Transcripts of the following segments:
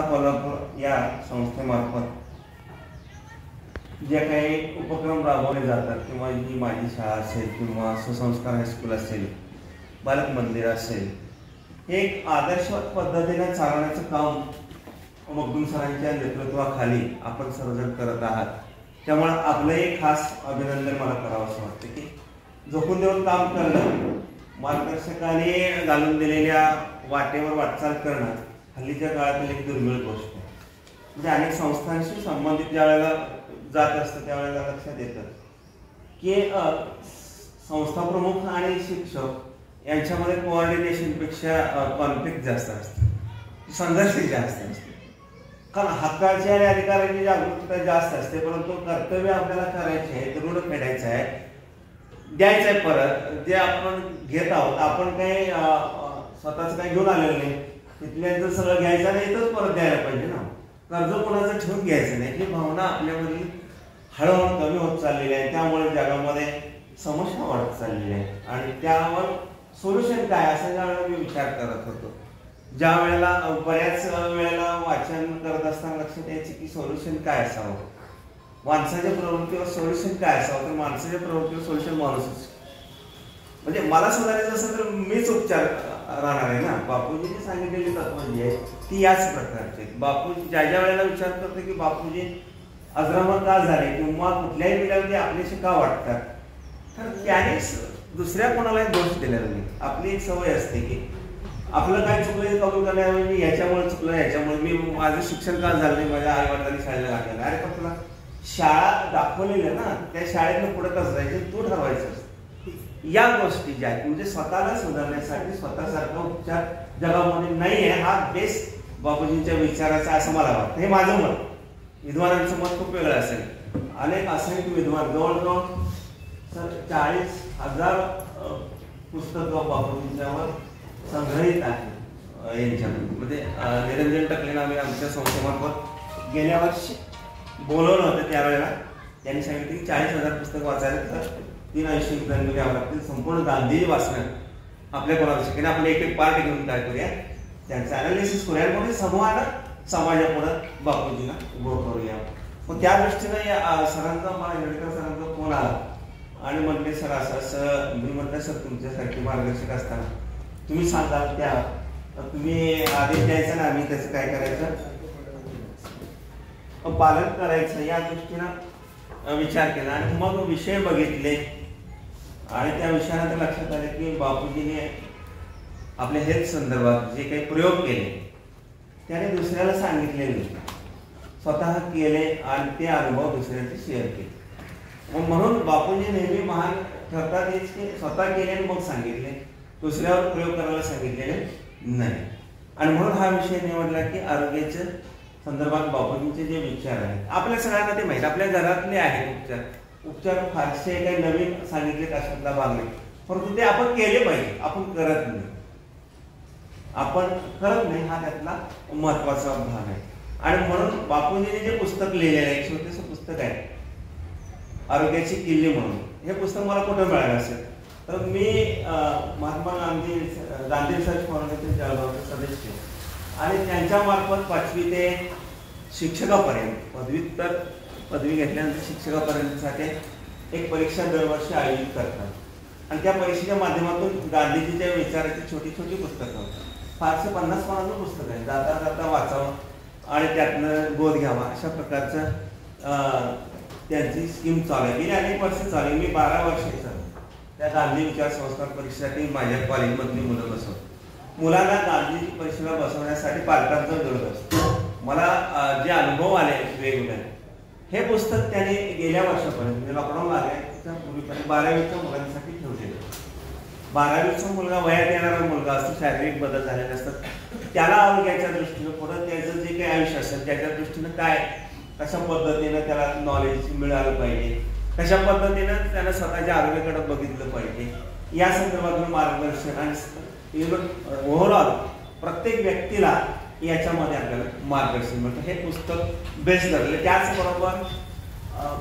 कोल्हापूर या संस्थेमार्फत जे काही उपक्रम राबवले जातात किंवा ही माझी शाळा असेल किंवा सुसंस्कार हायस्कूल असेल, बालक मंदिर असेल, हे एक आदर्शवत पद्धतीने चालवण्याचं काम मगदूम सरांच्या नेतृत्वाखाली आपण सर्वजण करत आहात. त्यामुळे आपलंही खास अभिनंदन मला करावंसं वाटतं की झोकून देऊन काम करणं, मार्गदर्शकाने घालून दिलेल्या वाटेवर वाटचाल करणं हल्लीच्या काळातील एक दुर्मिळ गोष्ट आहे. म्हणजे अनेक संस्थांशी संबंधित ज्या वेळेला जात असतं त्यावेळेला लक्षात येतं की संस्था प्रमुख आणि शिक्षक यांच्यामध्ये कोऑर्डिनेशनपेक्षा कॉन्फ्लिक्ट जास्त असते, संघर्ष जास्त असते. कारण हक्काची आणि अधिकाराची जागरूकता जास्त असते, परंतु कर्तव्य आपल्याला करायचे आहे, ऋण फेडायचं आहे, द्यायचं आहे. परत जे आपण घेत आहोत, आपण काही स्वतःच काही घेऊन आलेलं नाही, तिथल्यांचं सगळं घ्यायचं नाही, इथंच परत द्यायला पाहिजे ना. कर्ज कोणाचं ठेवून घ्यायचं नाही, ही भावना आपल्यामध्ये हळूहळू कमी होत चाललेली आहे. त्यामुळे जगामध्ये समस्या वाढत चाललेली आहे आणि त्यावर सोल्युशन काय असं ज्यावेळेला मी विचार करत होतो, ज्या वेळेला बऱ्याच वेळेला वाचन करत असताना लक्षात यायचे की सोल्युशन काय असावं, माणसाच्या प्रवृत्तीवर सोल्युशन काय असावं. तर माणसाच्या प्रवृत्तीवर सोल्युशन माणूसच. म्हणजे मला सुधारायचं असेल तर मीच उपचार राहणार आहे ना. बापूजींनी सांगितलेली तत्व जी आहे ती याच प्रकारची आहेत. बापूजी ज्या ज्या वेळेला विचार करतो की बापूजी अजरामर का झाले किंवा कुठल्याही पिढ्यामध्ये आपल्याशी का वाटतात, तर त्याने दुसऱ्या कोणालाही दोष दिलेला नाही. आपली एक सवय असते की आपलं काय चुकलं कबूल करण्याऐवजी याच्यामुळे चुकलं, याच्यामुळे मी माझं शिक्षण का झालं नाही, माझ्या आई वडिलांनी शाळेला घातलेलं. अरे पण तुला शाळा दाखवलेली ना, त्या शाळेतनं पुढे कसं जायचं तू ठरवायचं. या गोष्टी ज्या आहेत म्हणजे स्वतःला सुधारण्यासाठी स्वतःसारखा उपचार जगामध्ये नाही आहे, हा बेस बापूजींच्या विचाराचा असं मला वाटतं. हे माझं मत. विद्वानांचं मत खूप वेगळं असेल. अनेक असंख्य विद्वान जवळजवळ 40,000 पुस्तकं बापूजींच्यावर संग्रहित आहे यांच्यामध्ये. निरंजन टकलेंना आम्ही आमच्या संस्थेमार्फत गेल्या वर्षी बोलवलं होतं. त्यावेळेला त्यांनी सांगितलं की 40,000 पुस्तकं वाचायला तर 3 आयुष्य घ्यावं लागतील. संपूर्ण गांधी वाचणं आपल्या कोणाला शिकेन, आपण एक एक पार्ट घेऊन काय करूया, त्यांचं अनालिसिस करूया, मोठे समूहानं समाजापुढं बापूजींना उभं करूया. मग त्या दृष्टीनं या सरांचा मला हेडकर सरांचा फोन आला आणि म्हटले सर असं मी म्हटलं सर तुमच्यासारखे मार्गदर्शक असताना तुम्ही सांगाल त्या तुम्ही आदेश द्यायचा ना, आम्ही त्याचं काय करायचं पालन करायचं या दृष्टीनं विचार केला. आणि मग विषय बघितले आणि त्या विषयानंतर लक्षात आले की बापूजीने आपल्या हेल्थ संदर्भात जे काही प्रयोग केले त्याने दुसऱ्याला सांगितलेले, स्वतः केले आणि ते अनुभव दुसऱ्याचे शेअर केले. मग म्हणून बापूजी नेहमी महान ठरतात हेच की स्वतः केले आणि मग सांगितले, दुसऱ्यावर प्रयोग करायला सांगितलेले नाही. आणि म्हणून हा विषय निवडला की आरोग्याच्या संदर्भात बापूजींचे जे विचार आहेत आपल्या सगळ्यांना ते माहीत, आपल्या घरातले आहेत. उपचार फारसे काही नवीन सांगितले कशातला भाग नाही, परंतु ते आपण केले पाहिजे. आपण करत नाही हा त्यातला महत्वाचा भाग आहे. आणि म्हणून बापूजींनी जे पुस्तक लिहिलेलं आहे, एक छोटंसं पुस्तक आहे आरोग्याची किल्ली म्हणून. हे पुस्तक मला कुठं मिळालं असेल तर मी महात्मा गांधी रिसर्च फाउंडेशन जळगावचे सदस्य आणि त्यांच्या मार्फत 5वी ते शिक्षकापर्यंत पदवी घेतल्यानंतर शिक्षकापर्यंतसाठी एक परीक्षा दरवर्षी आयोजित करतात. आणि त्या परीक्षेच्या माध्यमातून गांधीजीच्या विचाराची छोटी छोटी पुस्तकं, फारसे 50 पानाचं पुस्तक आहे, जाता जाता वाचावं आणि त्यातनं बोध घ्यावा अशा प्रकारचं त्यांची स्कीम चालू आहे. गेली अनेक वर्ष चालू आहे. मी 12 वर्षाचा त्या गांधी विचार संस्कार परीक्षेसाठी माझ्या कॉलेजमधली मुलं बसवतो. मुलांना गांधी परीक्षेला बसवण्यासाठी पालकांचा विरोध असतो. मला जे अनुभव आले वेगवेगळे, हे पुस्तक त्याने गेल्या वर्षापर्यंत म्हणजे लॉकडाऊन आल्या पूर्वीपर्यंत 12वीच्या मुलांसाठी ठेवलेलं. 12वीचा मुलगा वयात येणारा मुलगा असतो, शारीरिक बदल झालेले असतात, त्याला आरोग्याच्या दृष्टीनं पुढं त्याचं जे काही आयुष्य असेल त्याच्या दृष्टीनं काय कशा पद्धतीनं त्याला नॉलेज मिळालं पाहिजे, कशा पद्धतीनं त्याला स्वतःच्या आरोग्याकडे बघितलं पाहिजे, या संदर्भातलं मार्गदर्शन आणि ओव्हरऑल प्रत्येक व्यक्तीला याच्यामध्ये आपल्याला मार्गदर्शन मिळतं. हे पुस्तक बेस धरले. त्याचबरोबर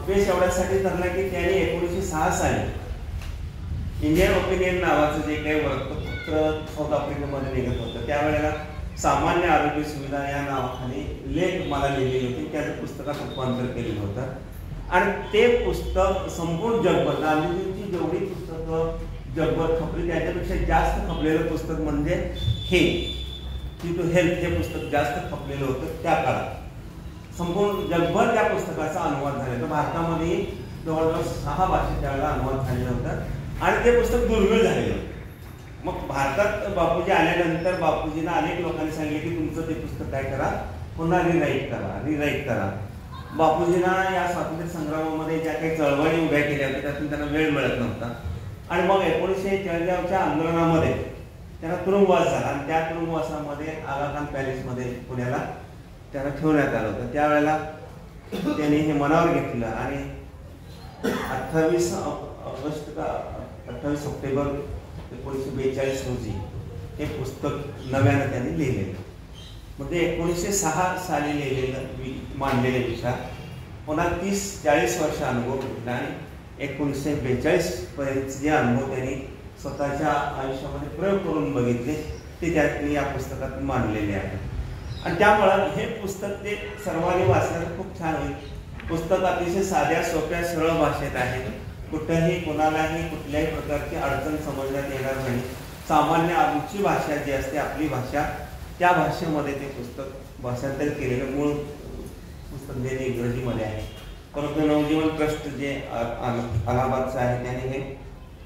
बेस एवढ्यासाठी धरलं की त्याने 1906 साली इंडियन ओपिनियन नावाचं जे काही वृत्तपत्र साऊथ आफ्रिकेमध्ये निघत होतं त्यावेळेला सामान्य आरोग्य सुविधा या नावाखाली लेख मला लिहिलेले होते, त्याचं पुस्तकात रूपांतर केलेलं होतं. आणि ते पुस्तक संपूर्ण जगभर, गांधीजींची जेवढी पुस्तकं जगभर खपली त्याच्यापेक्षा जास्त खपलेलं पुस्तक म्हणजे हे की टू हेल्थ हे पुस्तक जास्त खपलेलं होतं त्या काळात. संपूर्ण जगभर त्या पुस्तकाचा अनुवाद झाला. तर भारतामध्ये जवळजवळ 6 भाषेत त्यावेळेला अनुवाद झालेला होता आणि ते पुस्तक दुर्मिळ झालेलं होतं. मग भारतात बापूजी आल्यानंतर बापूजींना अनेक लोकांनी सांगितले की तुमचं ते पुस्तक काय करा, पुन्हा रिराईट करा. बापूजींना या स्वातंत्र्य संग्रामामध्ये ज्या काही चळवळी उभ्या केल्या होत्या त्यातून त्यांना वेळ मिळत नव्हता आणि मग 1944च्या आंदोलनामध्ये त्यांना तुरुंगवास झाला आणि त्या तुरुंगवासामध्ये आगा खान पॅलेसमध्ये पुण्याला त्यांना ठेवण्यात आलं होतं. त्यावेळेला त्यांनी हे मनावर घेतलं आणि 28 ऑगस्ट का 28 सप्टेंबर 1942 रोजी हे पुस्तक नव्यानं त्यांनी लिहिलेलं. मग ते 1906 साली लिहिलेलं मांडलेले विचार पुन्हा 30-40 वर्ष अनुभव घेतला आणि 1942 पर्यंत जे अनुभव त्यांनी स्वतःच्या आयुष्यामध्ये प्रयोग करून बघितले ते त्यांनी या पुस्तकात मांडलेले आहे. आणि त्यामुळं हे पुस्तक ते सर्वांनी वाचण्याचं खूप छान होईल. पुस्तक अतिशय साध्या सोप्या सरळ भाषेत आहे. कुठेही कोणालाही कुठल्याही प्रकारची अडचण समजण्यात येणार नाही. सामान्य आमची भाषा जी असते आपली भाषा त्या भाषेमध्ये ते पुस्तक भाषांतर केलेलं मूळ पुस्तक जे इंग्रजीमध्ये आहे. परंतु नवजीवन ट्रस्ट जे अलाहाबादचं आहे त्याने हे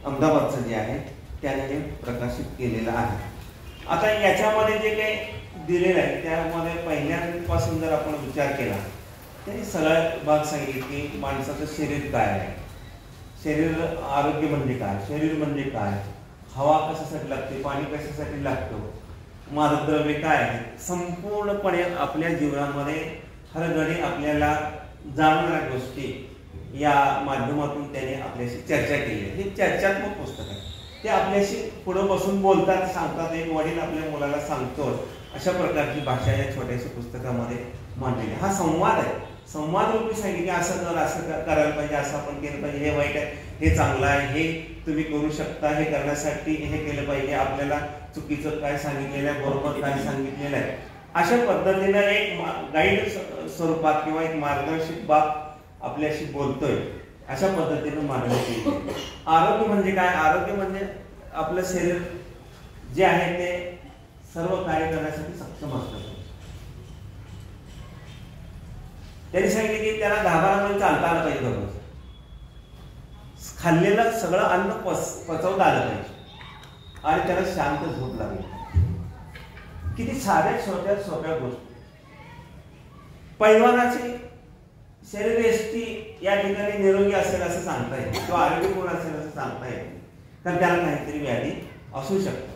अहमदाबादचं जे आहे त्याने हे प्रकाशित केलेलं आहे. आता याच्यामध्ये जे काही दिलेलं आहे त्यामध्ये पहिल्यापासून जर आपण विचार केला त्यांनी सगळ्यात भाग सांगितले की माणसाचं शरीर काय आहे, शरीर आरोग्य म्हणजे काय, शरीर म्हणजे काय, हवा कशासाठी लागते, पाणी कशासाठी लागतं, मादकद्रव्ये काय आहेत, संपूर्णपणे आपल्या जीवनामध्ये हर घडी आपल्याला जाणणाऱ्या गोष्टी या माध्यमातून त्याने आपल्याशी चर्चा केली. हे चर्चात्मक पुस्तक आहे. ते आपल्याशी पुढे बसून बोलतात, सांगतात. एक वडील आपल्या मुलाला सांगतो अशा प्रकारची भाषा या छोट्याशा पुस्तकामध्ये मांडलेली. हा संवाद आहे. संवाद रूपी सांगितले की असं कर, असं करायला पाहिजे, असं आपण केलं पाहिजे, हे वाईट आहे, हे चांगलं आहे, हे तुम्ही करू शकता, हे करण्यासाठी हे केलं पाहिजे, आपल्याला चुकीचं काय सांगितलेलं आहे, बरोबर काय सांगितलेलं आहे, अशा पद्धतीनं एक गाईड स्वरूपात किंवा एक मार्गदर्शक बाब आपल्याशी बोलतोय अशा पद्धतीनं मांडण्यात येते. आरोग्य म्हणजे काय, आरोग्य म्हणजे आपलं शरीर जे आहे ते सर्व कार्य करण्यासाठी सक्षम असतं. त्यांनी सांगितले की त्याला 10-12 महिने चालता आलं पाहिजे, दररोज खाल्लेलं सगळं अन्न पचवता आलं पाहिजे आणि त्याला शांत झोप लागली. किती साध्या छोट्या सोप्या गोष्टी. पैलवानाचे शरीर यष्टी या ठिकाणी निरोगी असेल असं सांगता येईल किंवा आरोग्यपूर्ण असेल असं सांगता येईल, कारण त्याला काहीतरी व्याधी असू शकते.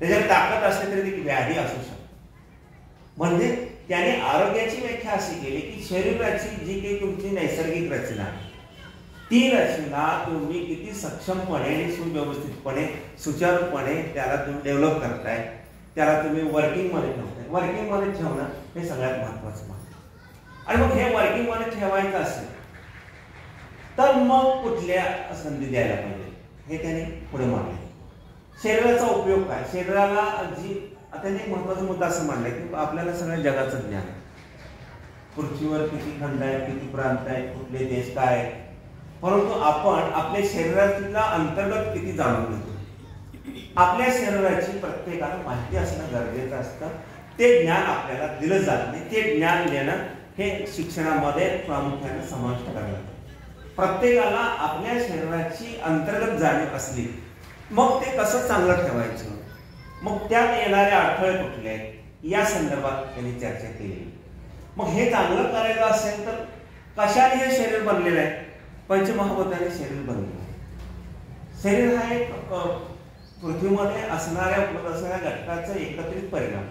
त्याच्यात ताकद असली तरी ती व्याधी असू शकते. म्हणजे त्याने आरोग्याची व्याख्या अशी केली की शरीराची जी काही तुमची नैसर्गिक रचना ती रचना तुम्ही किती सक्षमपणे आणि सुव्यवस्थितपणे सुचारूपणे त्याला तुम्ही डेव्हलप करताय, त्याला तुम्ही वर्किंगमध्ये ठेवताय. वर्किंगमध्ये ठेवणं हे सगळ्यात महत्वाचं आहे. आणि मग हे वर्किंगमध्ये ठेवायचं असेल तर मग कुठल्या संधी द्यायला पाहिजे हे त्याने पुढे मांडले. शरीराचा उपयोग काय, शरीराला जी आता एक महत्वाचा मुद्दा असं मांडलाय की आपल्याला सगळ्या जगाचं ज्ञान आहे. पृथ्वीवर किती खंड आहेत, किती प्रांत आहेत, कुठले देश काय आहेत, परंतु आपण आपल्या शरीरातला अंतर्गत किती जाणून घेतो. आपल्या शरीराची प्रत्येकाला माहिती असणं गरजेचं असतं. ते ज्ञान आपल्याला दिलं जात नाही. ते ज्ञान देणं हे शिक्षणामध्ये प्रामुख्याने समाविष्ट करण्यात. प्रत्येकाला आपल्या शरीराची अंतर्गत जाणीव असली मग ते कसं चांगलं ठेवायचं, मग त्यात येणारे अडथळे कुठले आहेत या संदर्भात त्यांनी चर्चा केली. मग हे चांगलं करायचं असेल तर कशाने हे शरीर बनलेलं आहे, पंचमहाभूताने शरीर बनलेलं आहे. शरीर हा एक पृथ्वीमध्ये असणाऱ्या घटकाचा एकत्रित परिणाम.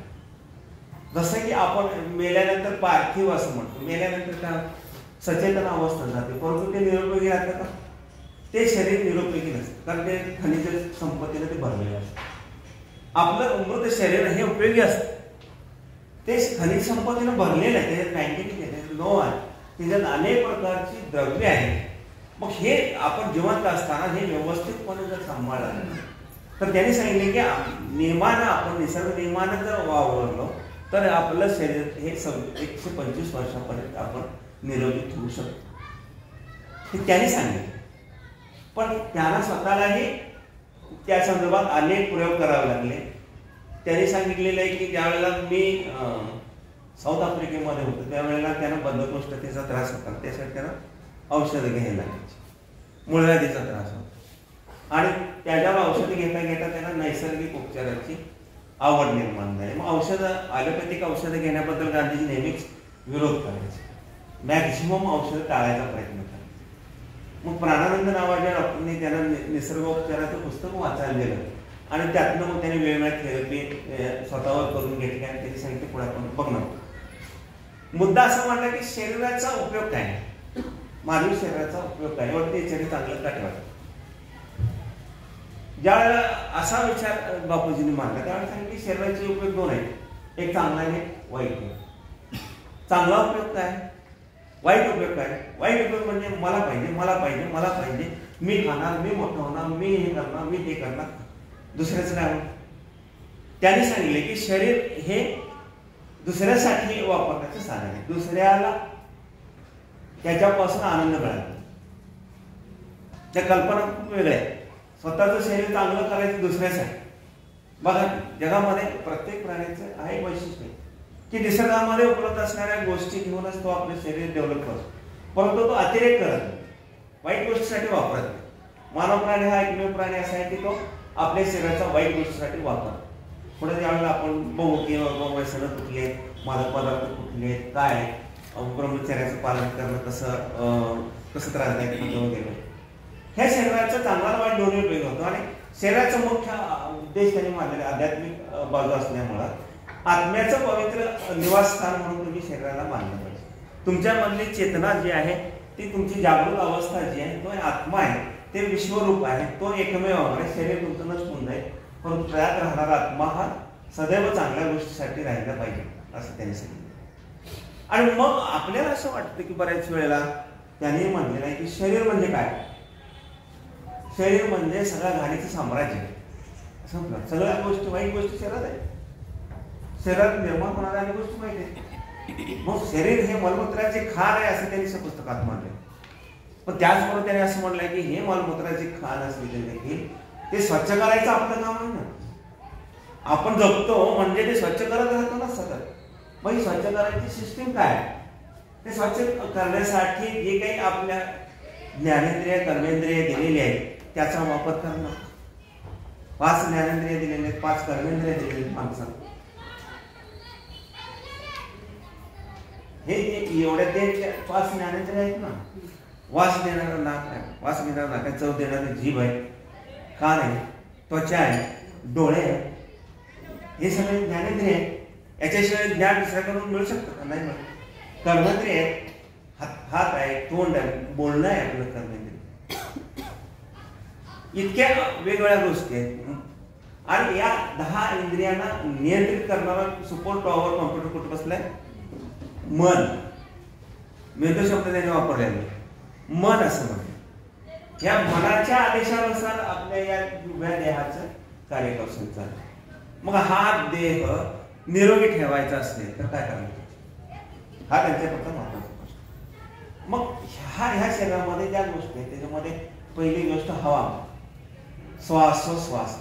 जसं की आपण मेल्यानंतर पार्थिव असं म्हणतो, मेल्यानंतर काय सचेतन अवस्था जाते, परंतु ते निरुपयोगी राहतं का, ते शरीर निरुपयोगी नसतं, कारण ते खनिज संपत्तीने ते भरलेलं असतं. आपलं मृत शरीर हे उपयोगी असतं, ते खनिज संपत्तीने भरलेलं आहे, त्याच्यात मॅग्नेटिक आहे, त्याच्यात लोह आहे, त्याच्यात अनेक प्रकारची द्रव्ये आहेत. मग हे आपण जिवंत असताना हे व्यवस्थितपणे जर सांभाळलं तर त्यांनी सांगितले की नियमानं आपण निसर्ग नियमानं जर वावरलो तर आपलं शरीर हे 125 वर्षापर्यंत आपण निरोगी ठेवू शकतो, हे त्यांनी सांगितलं. पण त्यांना स्वतःलाही त्या संदर्भात अनेक प्रयोग करावे लागले. त्यांनी सांगितलेलं आहे की ज्यावेळेला मी साऊथ आफ्रिकेमध्ये होतो त्यावेळेला त्यांना बद्धकोष्ठतेचा त्रास होता, त्यासाठी त्यांना औषधं घ्यायला लागायची, मूळव्याधीचा त्रास होता आणि त्याच्यावर औषधं घेता घेता त्यांना नैसर्गिक उपचाराची आवड निर्माण झाली. मग औषधं ॲलोपॅथिक औषधं घेण्याबद्दल गांधीजी नेहमीच विरोध करायचे, मॅक्झिमम औषधं टाळायचा प्रयत्न करायचे. मग प्राणानंद नावाच्या डॉक्टरने त्यांना निसर्गोपचाराचं पुस्तक वाचायला दिलं आणि त्यातनं मग त्याने वेगवेगळ्या थेरपी स्वतःवर करून घेतली आणि त्यांनी सांगितले पुढे आपण बघणार. मुद्दा असा मांडला की शरीराचा उपयोग काय, मानवी शरीराचा उपयोग काय, यावरती शरीर चांगलं का ठेवायचं. ज्यावेळेला असा विचार बापूजींनी मांडला त्यावेळेला सांगितले शरीराचे उपयोग दोन आहेत, एक चांगला आणि एक वाईट. चांगला उपयोग काय, वाईट उपयोग काय. वाईट उपयोग म्हणजे मला पाहिजे मला पाहिजे मला पाहिजे, मी खाणार, मी मोठं होणार, मी हे करणार, मी ते करणार, दुसऱ्याचं काय. त्यांनी सांगितले की शरीर हे दुसऱ्यासाठी वापरण्याचं साधन आहे, दुसऱ्याला त्याच्यापासून आनंद मिळाला. त्या कल्पना खूप वेगळ्या आहेत. स्वतःचं शरीर चांगलं करायचं दुसऱ्यासाठी. बघा जगामध्ये प्रत्येक प्राण्याचं आहे वैशिष्ट्य की निसर्गामध्ये उपलब्ध असणाऱ्या गोष्टी घेऊनच तो आपलं शरीर डेव्हलप करतो, परंतु तो अतिरेक करत नाही, वाईट गोष्टीसाठी वापरत नाही. मानव प्राणी हा एकमेव प्राणी असा आहे की तो आपल्या शरीराचा वाईट गोष्टीसाठी वापरतो. पुढे ज्यावेळेला आपण बघू की व्यसनं कुठले आहेत, मादक पदार्थ कुठले आहेत, काय ब्रह्मचर्याचं पालन करणं कसं त्रासदायक वगैरे. ह्या शरीराचा चांगला वाईट दोन्ही उपयोग होतो आणि शरीराचा मुख्य उद्देश त्यांनी मानलेला आध्यात्मिक बाजू असल्यामुळं आत्म्याचं पवित्र निवासस्थान म्हणून तुम्ही शरीराला मानलं पाहिजे. तुमच्यामधली चेतना जी आहे ती तुमची जागृत अवस्था जी आहे तो आत्मा आहे, ते विश्वरूप आहे, तो एकमेव आहे. शरीर तुमचं नष्ट होऊन जाईल परंतु त्यात राहणारा आत्मा हा सदैव चांगल्या गोष्टीसाठी राहिला पाहिजे असं त्यांनी सांगितलं. आणि मग आपल्याला असं वाटतं की बऱ्याच वेळेला त्यांनी म्हणलेलं आहे की शरीर म्हणजे काय, शरीर म्हणजे सगळ्या घाणीचं साम्राज्य संपलं. सगळ्या गोष्टी वाईट गोष्टी शरीरात आहे, शरीरात निर्माण होणाऱ्या अनेक गोष्टी माहिती आहे. मग शरीर हे मलमूत्राचे खाण आहे असं त्यांनी पुस्तकात म्हणले. पण त्याचबरोबर त्याने असं म्हणलंय की हे मलमूत्राचे खाण असले देखील ते स्वच्छ करायचं आपलं काम आहे ना. आपण जगतो म्हणजे ते स्वच्छ करत राहतो ना सतत. मग स्वच्छ करायची सिस्टीम काय, ते स्वच्छ करण्यासाठी जे काही आपल्या ज्ञानेंद्रिय कर्मेंद्रिय दिलेली आहेत त्याचा वापर करणं. 5 ज्ञानेंद्रिय दिलेले, 5 कर्मेंद्रिय दिलेले माणसाला. हे एवढ्या ते 5 ज्ञानेंद्रिय आहेत ना. वास देणारा नाक आहे, वास देणारा नाक आहे, चव देणारी जीभ आहे, कान आहे, त्वचा आहे, डोळे आहे, हे सगळे ज्ञानेंद्रिय आहे. याच्याशिवाय ज्ञान दुसऱ्याकडून मिळू शकतं का, नाही मिळत. कर्मेंद्रिय आहे, हात आहे, तोंड आहे, बोलणं आहे आपलं कर्मेंद्रिय. इतक्या वेगवेगळ्या गोष्टी आहेत आणि या 10 इंद्रियांना नियंत्रित करणारा सुपर टॉवर कॉम्प्युटर कुठे बसलाय, मन. मेंदू शब्द त्याने वापरलेला मन असं म्हणतात. या मनाच्या आदेशानुसार आपल्या या उभ्या देहाचं कार्यकौशल चालतं. मग हा देह निरोगी ठेवायचा असेल तर काय करायचं, हा त्यांच्या फक्त महत्वाचा प्रश्न. मग ह्या शरीरामध्ये ज्या गोष्टी आहेत त्याच्यामध्ये पहिली गोष्ट हवा, श्वासोश्वास.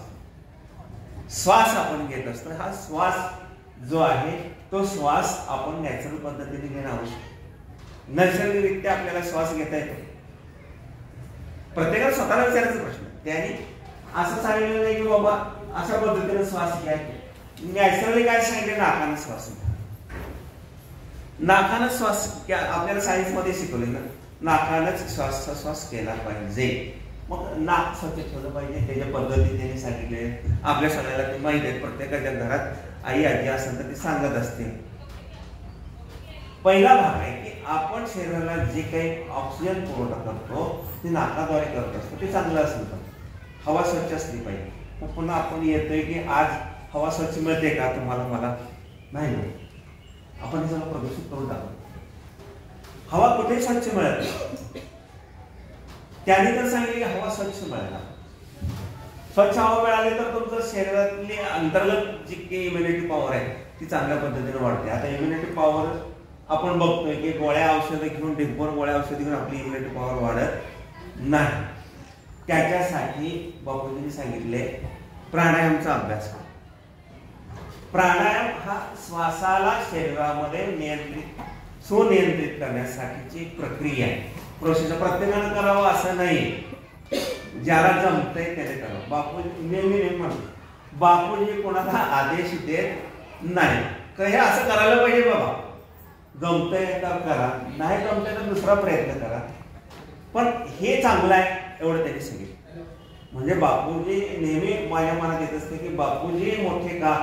श्वास आपण घेत असतो, हा श्वास जो आहे तो श्वास आपण नॅचरल पद्धतीने घेणं आवश्यक. नैसर्गिकरित्या आपल्याला श्वास घेता येतो. प्रत्येकाला स्वतःला विचारायचा प्रश्न. त्यांनी असं सांगितलं नाही की बाबा अशा पद्धतीने श्वास घ्या. नॅचरली काय सांगितलं, नाकानं श्वास घ्या. नाकानं श्वास आपल्याला सायन्स मध्ये शिकवले ना, नाकानंच श्वास केला पाहिजे. मग नाक स्वच्छ ठेवलं पाहिजे, त्याच्या पद्धती त्यांनी सांगितले. आपल्या सगळ्याला ते माहिती आहे, प्रत्येकाच्या घरात आई आजी असेल तर ते सांगत असते. पहिला भाग आहे की आपण शरीराला जे काही ऑक्सिजन पुरवठा करतो ते नाकाद्वारे करत असतो, ते चांगलं असलं तर हवा स्वच्छ असली पाहिजे. मग पुन्हा आपण येतोय की आज हवा स्वच्छ मिळते का तुम्हाला, मला नाही मिळत. आपण हे सगळं प्रदूषित करून टाकतो. हवा कुठे स्वच्छ मिळत, त्याने तर सांगितले की हवा स्वच्छ मिळायला. स्वच्छ हवा मिळाली तर तुमचं शरीरातली अंतर्गत जी काही इम्युनिटी पॉवर आहे ती चांगल्या पद्धतीने वाढते. आता इम्युनिटी पॉवर आपण बघतोय की गोळ्या औषधं घेऊन ढिगभर गोळ्या औषधं घेऊन आपली इम्युनिटी पॉवर वाढत नाही. त्याच्यासाठी बापूजींनी सांगितले प्राणायामचा अभ्यास करा. प्राणायाम हा श्वासाला शरीरामध्ये सुनियंत्रित करण्यासाठीची प्रक्रिया आहे. प्रोसेस प्रत्येकानं करावं असं नाही, ज्याला जमतंय त्याने करावं. बापूजी नेहमी म्हणतो बापूजी कोणाला आदेश देत नाही तर हे असं करायला पाहिजे. बाबा जमतंय तर करा, नाही जमतंय तर दुसरा प्रयत्न करा, पण हे चांगलं आहे एवढं त्यांनी सांगितलं. म्हणजे बापूजी नेहमी माझ्या मनात येत असते की बापूजी मोठे का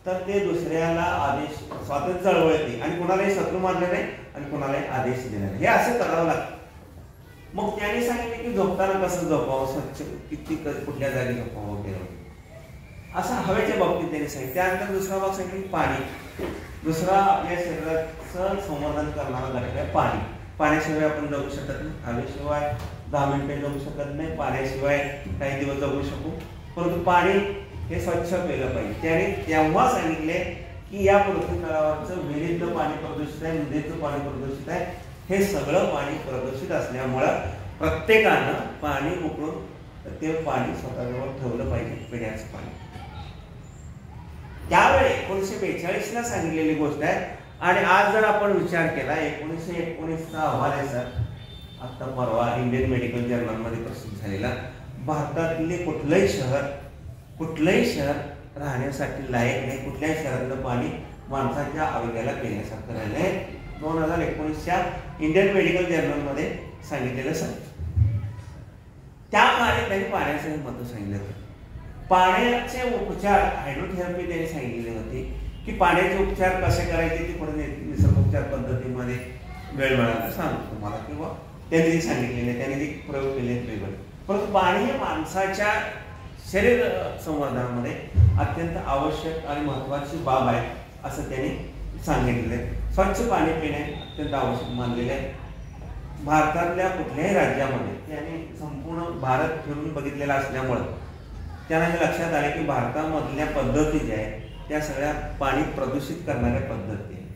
तर ते दुसऱ्याला आदेश स्वातंत्र्य चळवळते आणि कोणालाही शत्रू मानले नाही आणि कोणालाही आदेश दिले नाही, हे असं करावं लागतं. मग त्याने सांगितले की झोपताना कसं झोपावं, स्वच्छ किती कुठल्या जागी झोपावं वगैरे असं हवेच्या बाबतीत त्यांनी सांगितलं. त्यानंतर दुसरा भाग सांगितलं पाणी. दुसरा आपल्या शरीराचं संवर्धन करणारा घटक आहे पाणी. पाण्याशिवाय आपण जगू शकत नाही, हवेशिवाय 10 मिनिटे जगू शकत नाही, पाण्याशिवाय काही दिवस जगू शकू, परंतु पाणी हे स्वच्छ केलं पाहिजे. त्याने तेव्हा सांगितले की या पृथ्वी तलावाचं विहिरीतलं पाणी प्रदूषित आहे, नदीचं पाणी प्रदूषित आहे, हे सगळं पाणी प्रदूषित असल्यामुळं प्रत्येकानं पाणी उकळून ते पाणी स्वतःजवळ ठेवलं पाहिजे, पिण्याचं पाणी. त्यावेळी 1942ला सांगितलेली गोष्ट आहे. आणि आज जर आपण विचार केला 1919चा अहवाल आहे सर, आता परवा इंडियन मेडिकल जर्नलमध्ये प्रसिद्ध झालेला, भारतातले कुठलंही शहर राहण्यासाठी लायक नाही, कुठल्याही शहरातलं पाणी माणसाच्या आरोग्याला पिण्यासारखं राहिलंय. 2019च्या इंडियन मेडिकल जर्नलमध्ये सांगितलेलं सर. त्या काळी त्यांनी पाण्याचं महत्त्व सांगितलं होतं. पाण्याचे उपचार हायड्रोथेरपी त्यांनी सांगितलेले होते की पाण्याचे उपचार कसे करायचे ते पुढे निसर्गोपचार पद्धतीमध्ये वेळ मिळाला सांगतो तुम्हाला, किंवा त्यांनी जे सांगितलेले त्यांनी जे प्रयोग केले वेगळे. परंतु पाणी हे माणसाच्या शरीर संवर्धनामध्ये अत्यंत आवश्यक आणि महत्त्वाची बाब आहे असं त्यांनी सांगितले. स्वच्छ पाणी पिणे अत्यंत आवश्यक मानलेले आहे. भारतातल्या कुठल्याही राज्यामध्ये त्यांनी संपूर्ण भारत फिरून बघितलेला असल्यामुळं त्यांना हे लक्षात आले की भारतामधल्या पद्धती ज्या आहेत त्या सगळ्या पाणी प्रदूषित करणाऱ्या पद्धती आहेत.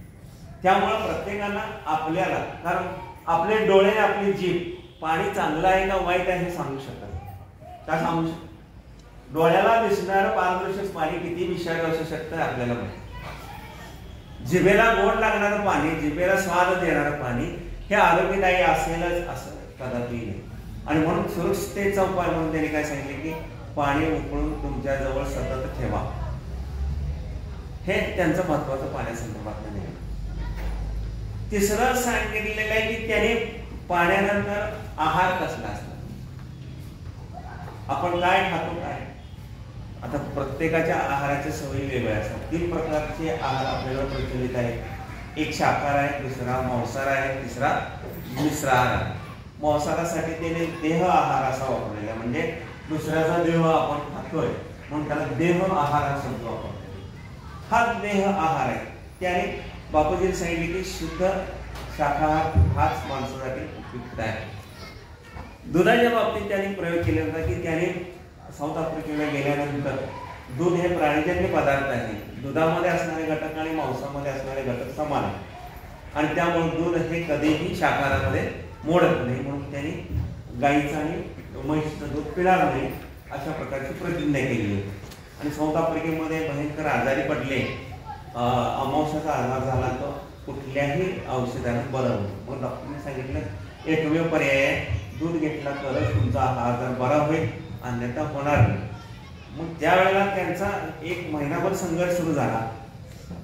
त्यामुळं प्रत्येकाला आपल्याला, कारण आपले डोळे आपली जीभ पाणी चांगलं आहे का वाईट आहे हे सांगू शकतात का? सांगू शकतात. डोळ्याला दिसणारं पारदर्शक पाणी किती विषारी असू शकतं आपल्याला माहिती. जिभेला गोड लागणारं पाणी, जिभेला स्वाद देणारं पाणी हे आरोग्यदायी असेलच असं कदापि नाही. आणि म्हणून सुरक्षिततेचा उपाय म्हणून त्यांनी काय सांगितले की पाणी उकळून तुमच्या जवळ सतत ठेवा. हे त्यांचं महत्वाचं पाण्यासंदर्भात नाही. तिसरं सांगितलेलं आहे की त्याने पाण्यानंतर आहार कसला असला, आपण काय खातो काय. आता प्रत्येकाच्या आहाराच्या सवयी वेगळ्या असतात. 3 प्रकारचे आहार आपल्याला प्रचलित आहेत. एक शाकाहार आहे, दुसरा मांसाहार आहे, तिसरा मिश्र आहार आहे. मांसाहारासाठी त्याने देह आहार असा वापरलेला, म्हणजे दुसऱ्याचा देह आपण खातोय म्हणून त्याला देह आहार हा शब्द वापरतो. हा देह आहार आहे. त्याने बापूजींनी सांगितले की शुद्ध शाकाहार हाच माणसासाठी उपयुक्त आहे. दुधाच्या बाबतीत त्यांनी प्रयोग केला होता की त्याने साऊथ आफ्रिकेला गेल्यानंतर दूध हे प्राणीजन्य पदार्थ आहे. दुधामध्ये असणारे घटक आणि मांसामध्ये असणारे घटक समान आहेत आणि त्यामुळे दूध हे कधीही शाकाहारामध्ये मोडत नाही, म्हणून त्यांनी गाईचं आणि म्हैसचं दूध पिणार नाही अशा प्रकारची प्रतिज्ञा केली होती. आणि साऊथ आफ्रिकेमध्ये भयंकर आजारी पडले, अमावस्याचा आजार झाला, तो कुठल्याही औषधाने बरं होतं. मग डॉक्टरने सांगितलं एकमेव पर्याय आहे, दूध घेतला तरच तुमचा हा आजार बरा होईल, अन्यथा होणार नाही. मग त्यावेळेला त्यांचा 1 महिनाभर संघर्ष सुरू झाला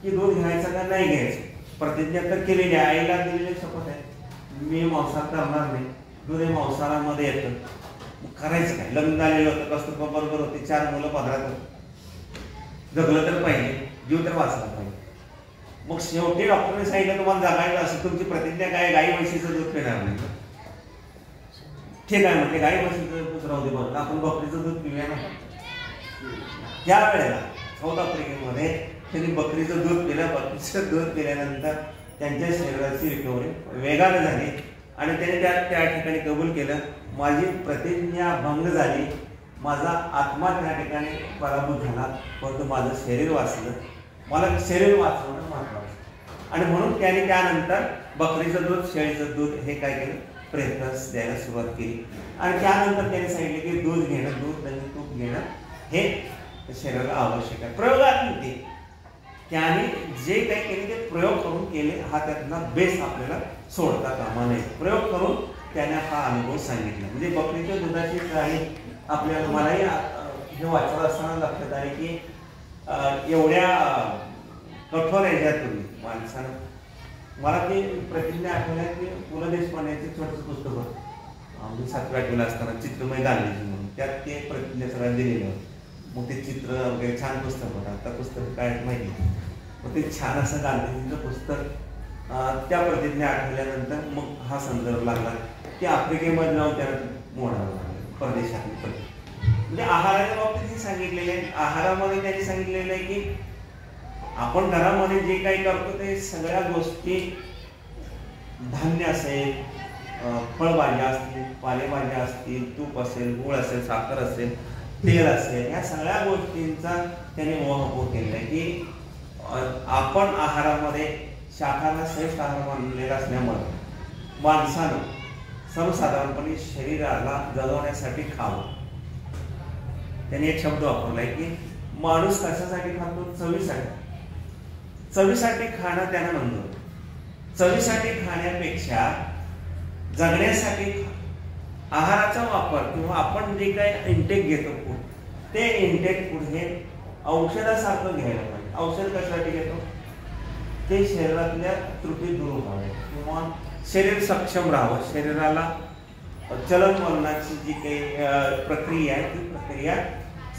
की दूध घ्यायचं का नाही घ्यायचं. प्रतिज्ञा तर केलेली आहे, आईला दिलेली शपथ आहे मी मांसाहार करणार नाही, दूध हे मांसाहारामध्ये येतं. मग करायचं काय. लग्न झालेलं होतं, कस्तुरबा बरोबर होते, 4 मुलं पदरात होती. जगलं तर पाहिजे, जीव तर वाचला पाहिजे. मग शेवटी डॉक्टरने सांगितलं तुम्हाला जगायचं असं, तुमची प्रतिज्ञा काय, गाई म्हशीचं दूध पिणार नाही. ठीक आहे म्हटले, गाई म्हशीचं दूध राहू दे, बघ आपण बकरीचं दूध पिऊया ना. त्यावेळेला साऊथ आफ्रिकेमध्ये त्यांनी बकरीचं दूध पिलं. बकरीचं दूध पिल्यानंतर त्यांच्या शरीराची रिकव्हरी वेगाने झाली आणि त्यांनी त्या ठिकाणी कबूल केलं माझी प्रतिज्ञा भंग झाली, माझा आत्मा त्या ठिकाणी पराभूत झाला, परंतु माझं शरीर वाचलं. मला शरीर वाचवणं महत्त्वाचं. आणि म्हणून त्याने त्यानंतर बकरीचं दूध, शेळीचं दूध हे काय केलं, प्रेफरन्स द्यायला सुरुवात केली. आणि त्यानंतर त्याने सांगितले की दूध घेणं, दूध आणि तूप घेणं हे शरीराला आवश्यक आहे. प्रयोगात ते त्याने जे काही केले ते प्रयोग करून केले. हा त्यातला बेस आपल्याला सोडता कामा नये. प्रयोग करून त्याने हा अनुभव सांगितला. म्हणजे बकरीच्या दुधाची काही आपल्याला, मलाही हे वाचत असताना लक्षात आले की एवढ्या कठोर ह्याच्यातून माणसानं, मला ते प्रतिज्ञा आठवल्या की पु ल देशपांडेचे छोटंसं पुस्तक होतं. आम्ही 7व्या 8वीला असताना चित्रमय गांधीजी म्हणून, त्यात ते प्रतिज्ञा सगळ्यांना दिलेलं होतं. मग ते चित्र वगैरे छान पुस्तक होतं. आता पुस्तक काय माहिती नाही. मग ते छान असं गांधीजींचं पुस्तक, त्या प्रतिज्ञा आठवल्यानंतर मग हा संदर्भ लागला की आफ्रिकेमध्ये जाऊन त्याला मोडावं लागलं, परदेशातली प्रतिज्ञा. म्हणजे आहाराच्या बाबतीत हे सांगितलेलं आहे. आहारामध्ये त्यांनी सांगितलेलं आहे की आपण घरामध्ये जे काही करतो ते सगळ्या गोष्टी, धान्य असेल, फळभाज्या असतील, पालेभाज्या असतील, तूप असेल, गूळ असेल, साखर असेल, तेल असेल, या सगळ्या गोष्टींचा त्याने मोहपूर केलेला आहे की आपण आहारामध्ये शाखांना श्रेष्ठ आहार मानलेला असल्यामुळे माणसानं सर्वसाधारणपणे शरीराला जगवण्यासाठी खावं. त्यांनी एक शब्द वापरलाय की माणूस कशासाठी खातो, चवीसाठी. चवीसाठी खाणं त्यानं म्हणतो. चवीसाठी खाण्यापेक्षा जगण्यासाठी आहाराचा वापर किंवा आपण जे काही इंटेक घेतो फूड, ते इंटेक फूड हे औषधासारखं घ्यायला पाहिजे. औषध कशासाठी घेतो, ते शरीरातल्या त्रुटी दूर व्हाव्या किंवा शरीर सक्षम राहावं, शरीराला चलनवलनाची जी काही प्रक्रिया आहे ती प्रक्रिया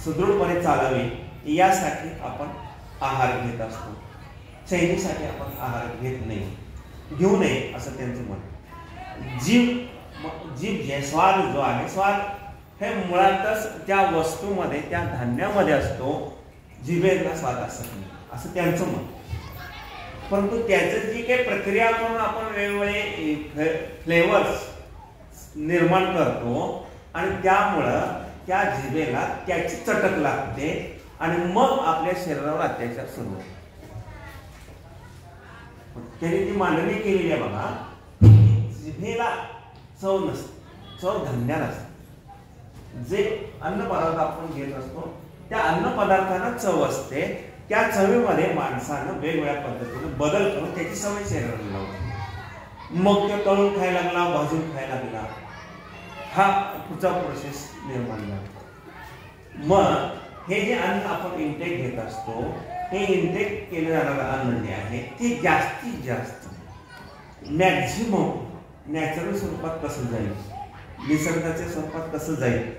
सुदृढपणे चालावी, यासाठी आपण आहार घेत असतो. चैनीसाठी आपण आहार घेत नाही, घेऊ नये असं त्यांचं मत. जीभ जे स्वाद जो आहे, स्वाद हे मुळातच त्या वस्तूमध्ये, त्या धान्यामध्ये असतो. जिभेला स्वाद असत नाही असं त्यांचं मत. परंतु त्याचं जी काही प्रक्रिया करून आपण वेगवेगळे फ्लेवर्स निर्माण करतो आणि त्यामुळं त्या जिभेला त्याची चटक लागते आणि मग आपल्या शरीरावर अत्याचार सुरू होतो. त्यांनी ती मांडणी केलेली आहे बघा, जिभेला चव नसते, चव धान्याला असते. जे अन्न पदार्थ आपण घेत असतो त्या अन्न पदार्थांना चव असते. त्या चवीमध्ये माणसानं वेगवेगळ्या पद्धतीने बदल करून त्याची सवय शरीराला लावते. मग ते तळून खायला लागला, भाजून खायला लागला, हा पुढचा प्रोसेस निर्माण झाला. मग हे जे अन्न आपण इंटेक घेत असतो, हे इंटेक केलं जाणारं अन्न जे आहे ते जास्तीत जास्त मॅक्झिमम नॅचरल स्वरूपात कसं जाईल, निसर्गाच्या स्वरूपात कसं जाईल,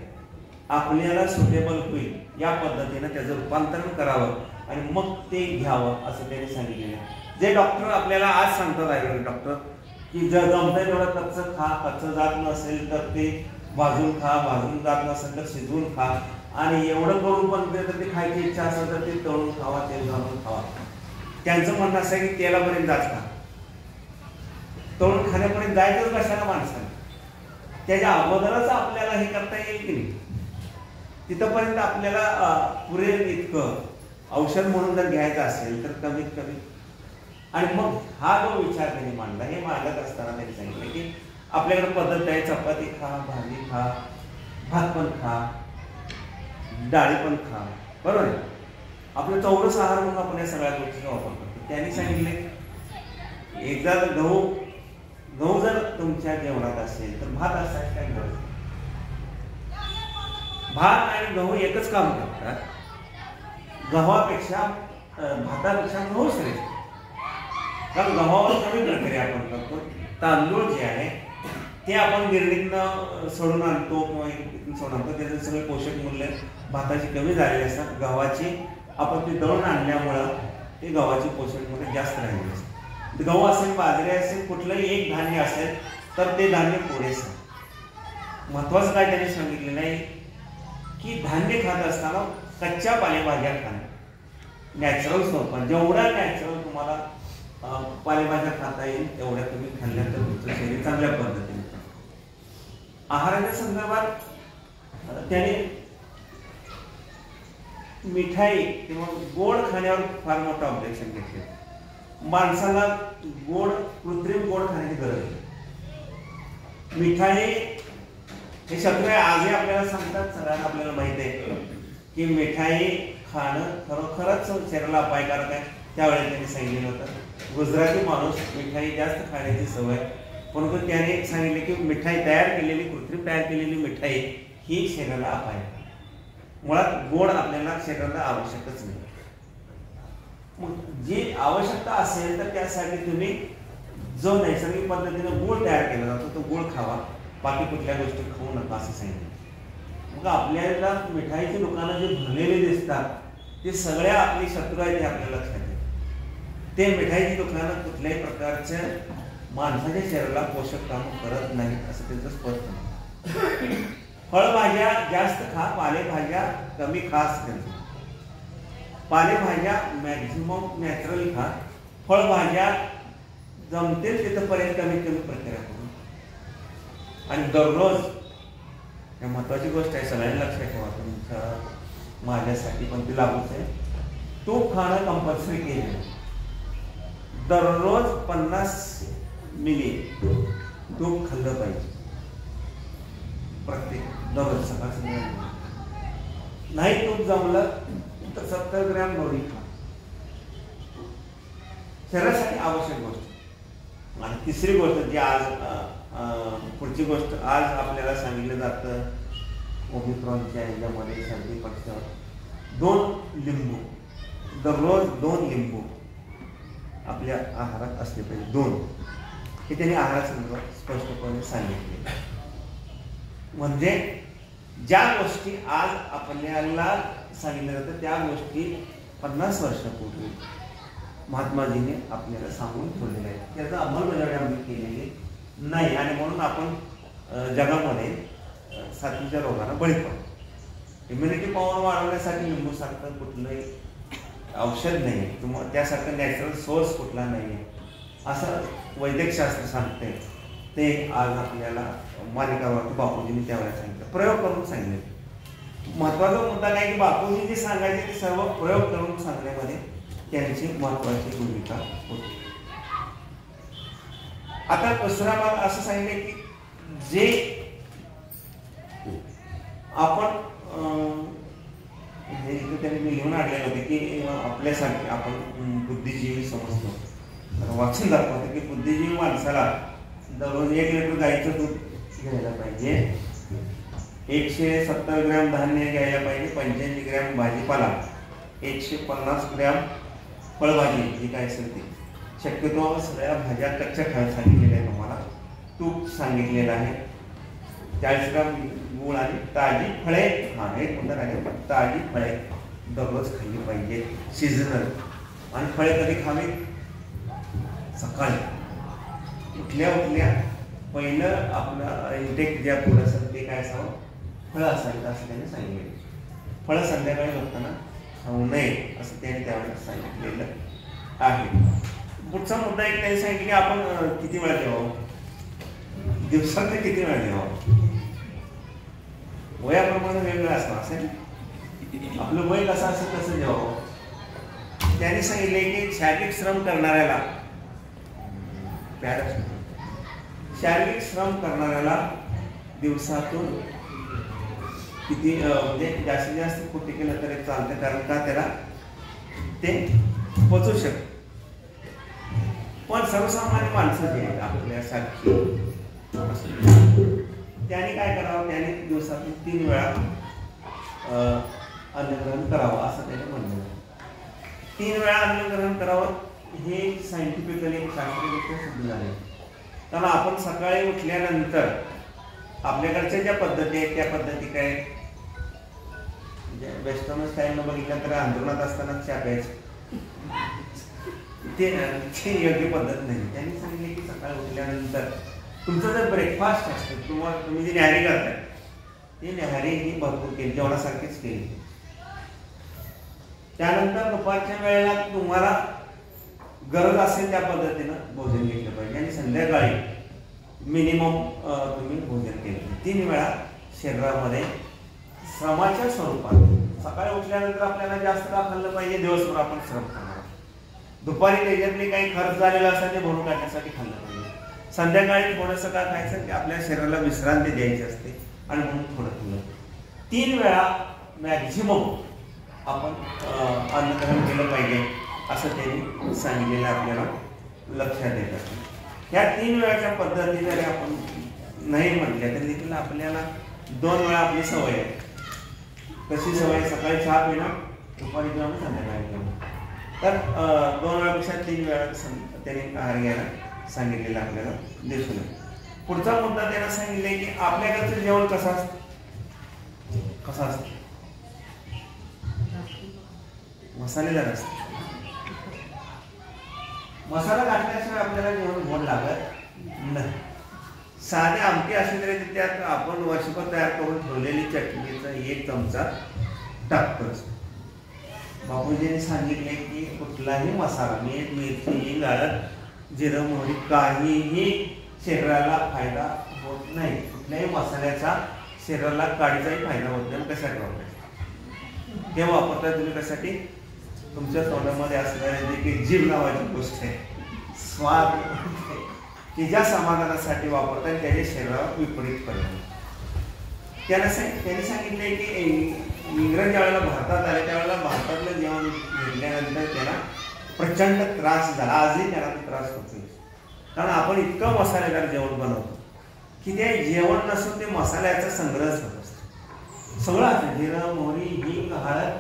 आपल्याला सुटेबल होईल या पद्धतीनं त्याचं रूपांतरण करावं आणि मग ते घ्यावं असं त्यांनी सांगितलेलं आहे. जे डॉक्टर आपल्याला आज सांगतात आयुर्वेदिक डॉक्टर की जर जमतंय तेवढं कच्चं खा, कच्चं जात नसेल तर ते भाजून खा, भाजून जात नसेल तर शिजवून खा, आणि एवढं करून पण तर ते खायची इच्छा असेल तर ते तळून खावा, तेल घालून खावा. त्यांचं म्हणणं असं आहे की तेलापर्यंत जात खा, तळून खाण्यापर्यंत जायचंच कशाला माणसाला. त्याच्या अगोदरच आपल्याला हे करता येईल की नाही, तिथपर्यंत आपल्याला पुरेल इतकं औषध म्हणून जर घ्यायचं असेल तर कमीत कमी. आणि मग हा जो विचार त्यांनी मांडला, हे मांडत असताना त्यांनी सांगितलं की आपल्याकडे पद्धत आहे, चपाती खा, भाजी खा, भात पण खा, डाळी पण खा, बरोबर आहे. आपलं चौरस आहार म्हणून आपण या सगळ्या गोष्टीचा वापर करतो. त्यांनी सांगितले एकदा गहू जर तुमच्या जेवणात असेल तर भात असायला काय गरज. भात आणि गहू एकच काम करतात. गव्हापेक्षा भातापेक्षा गहू श्रेष्ठ, कारण गव्हावर कमी प्रक्रिया आपण करतो. तांदूळ जे आहे ते आपण गिरणीतनं सोडून आणतो किंवा सोडून आणतो, त्याचे सगळे पोषक मूल्य भाताची कमी झालेली असतात. गव्हाची आपण ते दळून आणल्यामुळं ते गव्हाची पोषक मूल्य जास्त राहिलेली असतात. गहू असेल, बाजरी असेल, कुठलंही एक धान्य असेल तर ते धान्य पुरेसं. महत्वाचं काय त्यांनी सांगितलेलं आहे की धान्य खात असताना कच्च्या पालेभाज्या खाणं, नॅचरल स्वरूपात. जेवढा नॅचरल तुम्हाला पालेभाज्या खाता येईल तेवढ्या तुम्ही खाल्ल्या तर तुमचं शरीर चांगल्या पद्धतीने. आहाराच्या संदर्भात त्याने मिठाई किंवा गोड खाण्यावर फार मोठं ऑब्जेक्शन घेतले. माणसाला कृत्रिम गोड खाण्याची गरज आहे. मिठाई हे शत्रू आजही आपल्याला सांगतात, सगळ्यांना आपल्याला माहित आहे की मिठाई खाणं खरोखरच शरीराला अपायकारक आहे. त्यावेळेस त्यांनी सांगितलं होतं. गुजराती माणूस मिठाई जास्त खाण्याची सवय, परंतु त्याने सांगितले की मिठाई कृत्रिम तयार केलेली मिठाई ही शरीराला अपायकारक. मुळात गोड आपल्याला शरीराला आवश्यकच नाही. मग जी आवश्यकता असेल तर त्यासाठी तुम्ही जो नैसर्गिक पद्धतीने गुळ तयार केला जातो तो गुळ खावा, बाकी कुठल्या गोष्टी खाऊ नका असं सांगितलं. मग आपल्याला मिठाईची दुकानं जे भरलेले दिसतात ते सगळ्या आपली शत्रू आहेत हे आपल्याला लक्षात येते. ते मिठाईची दुकानं कुठल्याही प्रकारच्या माणसाच्या शरीराला पोषक काम करत नाहीत असं त्यांचं स्पष्ट आहे. फळभाज्या जास्त खा, पालेभाज्या कमी खा असं त्यांचं. पालेभाज्या मॅक्झिमम नॅचरली खा, फळभाज्या जमतील तिथपर्यंत कमीत कमी प्रक्रिया करू. आणि दररोज हे महत्वाची गोष्ट आहे, सगळ्यांनी लक्षात ठेवा, तुमच्या माझ्यासाठी पण ती लागूच आहे. तूप खाणं कंपल्सरी केलं. दररोज 50 मिली तूप खाल्लं पाहिजे प्रत्येक दररोज सकाळ संध्याकाळी. नाही तूप जमलं तर 70 ग्रॅम लोणी खा. शरीरासाठी आवश्यक गोष्ट. आणि तिसरी गोष्ट जी आज पुढची गोष्ट आज आपल्याला सांगितलं जातं ओमिक्रॉनच्या ह्याच्यामध्ये सर्दी पक्षावर 2 लिंबू दररोज 2 लिंबू आपल्या आहारात असले पाहिजे. 2 हे त्यांनी आहारासंदर्भात स्पष्टपणे सांगितले. म्हणजे ज्या गोष्टी आज आपल्याला सांगितल्या जातात त्या गोष्टी 50 वर्षापूर्वी महात्माजीने आपल्याला सांगून ठेवलेल्या आहेत. त्याचा अंमलबजावणी आम्ही केलेली नाही आणि म्हणून आपण जगामध्ये साथीच्या रोगांना बळी पडतो. इम्युनिटी पॉवर वाढवण्यासाठी लिंबूसारखं कुठलंही औषध नाही किंवा त्यासारखं नॅचरल सोर्स कुठला नाही असं वैद्यकशास्त्र सांगते. ते आज आपल्याला मालिकावरती बापूजींनी त्यावेळेला सांगितलं, प्रयोग करून सांगितले. महत्वाचा मुद्दा नाही की बापूजी जे सांगायचे ते सर्व प्रयोग करून सांगण्यामध्ये त्यांची महत्वाची भूमिका होती. आता दुसरा भाग असं सांगितले की जे आपण हे इथे त्यांनी लिहून आणलेले होते की आपल्यासारखे आपण बुद्धिजीवी समजतो. वाचून दाखवतो की बुद्धिजीवी माणसाला दररोज 1 लिटर गाईचं दूध घ्यायला पाहिजे, 170 ग्रॅम धान्य घ्यायला पाहिजे, 85 ग्रॅम भाजीपाला, 150 ग्रॅम फळभाजी जी काय असेल ती, शक्यतो सगळ्या भाज्या कच्च्या खायला सांगितलेल्या आहे. तुम्हाला तूप सांगितलेलं आहे, 40 ग्रॅम गूळ आणि ताजी फळे. एक मुद्दा आहे, ताजी फळे दररोज खाल्ली पाहिजे सीझनल. आणि फळे कधी खावी? सकाळी उठल्या पहिलं आपलं इंटेक जे फूड असेल ते काय असावं? फळं असायचं असं त्यांनी सांगितलेलं. फळं संध्याकाळी झोपताना खाऊ नये असं त्यांनी त्यावेळेस सांगितलेलं आहे. पुढचा मुद्दा एक त्यांनी सांगितलं की आपण किती वेळा जेवावं, दिवसात किती वेळा जेवावं. वयाप्रमाणे वेगळं असतं असेल, आपलं वय कसं असेल तसं जेवावं. त्यांनी सांगितले की शारीरिक श्रम करणाऱ्याला दिवसातून किती म्हणजे जास्तीत जास्त कुठे केलं तरी चालतं, कारण का त्याला ते पचू शकत. पण सर्वसामान्य माणसं जे आहेत आपल्यासारखी त्याने काय करावं? त्याने दिवसातून 3 वेळा अन्नग्रहण करावं असं त्याने म्हणलं. 3 वेळा अन्नग्रहण करावं हे सायंटिफिकली शास्त्रीयदृष्ट्या सिद्ध झाले. कारण आपण सकाळी उठल्यानंतर आपल्याकडच्या ज्या पद्धती आहेत त्या पद्धती काय, वेस्टर्न स्टाईलनं बघितलं तर अंथरुणात असताना चहा प्यायचं, ते योग्य पद्धत नाही. त्यांनी सांगितले की सकाळी उठल्यानंतर तुमचं जर ब्रेकफास्ट असतं किंवा तुम्ही जी न्याहारी करताय ती न्याहारी ही भरपूर केली, जेवणासारखीच केली. त्यानंतर दुपारच्या वेळेला तुम्हाला गरज असेल त्या पद्धतीनं भोजन घेतलं पाहिजे आणि संध्याकाळी मिनिमम तुम्ही भोजन केलं. 3 वेळा शरीरामध्ये श्रमाच्या स्वरूपात सकाळी उठल्यानंतर आपल्याला जास्त का खाल्लं पाहिजे, दिवसभर आपण श्रम करणार, दुपारी त्याच्यातले काही खर्च झालेला असेल ते भरून काढण्यासाठी खाल्लं पाहिजे, संध्याकाळी थोडंसं का खायचं की आपल्या शरीराला विश्रांती द्यायची असते आणि म्हणून थोडं खाल्लं. 3 वेळा मॅक्झिमम आपण अन्नग्रहण केलं पाहिजे असं त्यांनी सांगितलेलं आपल्याला लक्षात येतं. ह्या 3 वेळाच्या पद्धती जरी आपण नाही म्हटल्या तरी देखील आपल्याला 2 वेळा आपली सवय आहे. कशी सवय? सकाळी चहा पिणं, दुपारी पिणं, संध्याकाळी पिणं. तर 2 वेळापेक्षा 3 वेळा त्यांनी आहार घ्यायला सांगितलेलं आपल्याला दिसून येईल. पुढचा मुद्दा त्यांना सांगितले की आपल्याकडचं जेवण कसं असतं, मसालेदार असतं. मसाला घातल्याशिवाय आपल्याला जेवण गोड लागत नाही. साधे आमटी असली तरी त्यात आपण वर्षभर तयार करून ठेवलेली चटणीचा 1 चमचा टाकतोच. बापूजींनी सांगितले की कुठलाही मसाला, मीठ, मिरची, हिंग, हळद, जिरं, मोहरी काहीही शरीराला फायदा होत नाही. कुठल्याही मसाल्याचा शरीराला काडीचाही फायदा होत नाही. कशासाठी वापरायचं? हे वापरता तुम्ही कशासाठी? तुमच्या तोंडामध्ये असणारे जे काही जीभ नावाची गोष्ट आहे, स्वाद, की ज्या समाधानासाठी वापरतात त्याच्या शरीरावर विपरीत परिणाम. त्यांनी सांगितले की इंग्रज ज्यावेळेला भारतात आले त्यावेळेला भारतातलं जेवण घेतल्यानंतर त्याला प्रचंड त्रास झाला. आजही त्याला त्रास होतो, कारण आपण इतकं मसालेदार जेवण बनवतो की ते जेवण नसून ते मसाल्याचा संग्रहच होत असतो. सगळं असतं, जिरं, मोहरी, हिंग, हळद,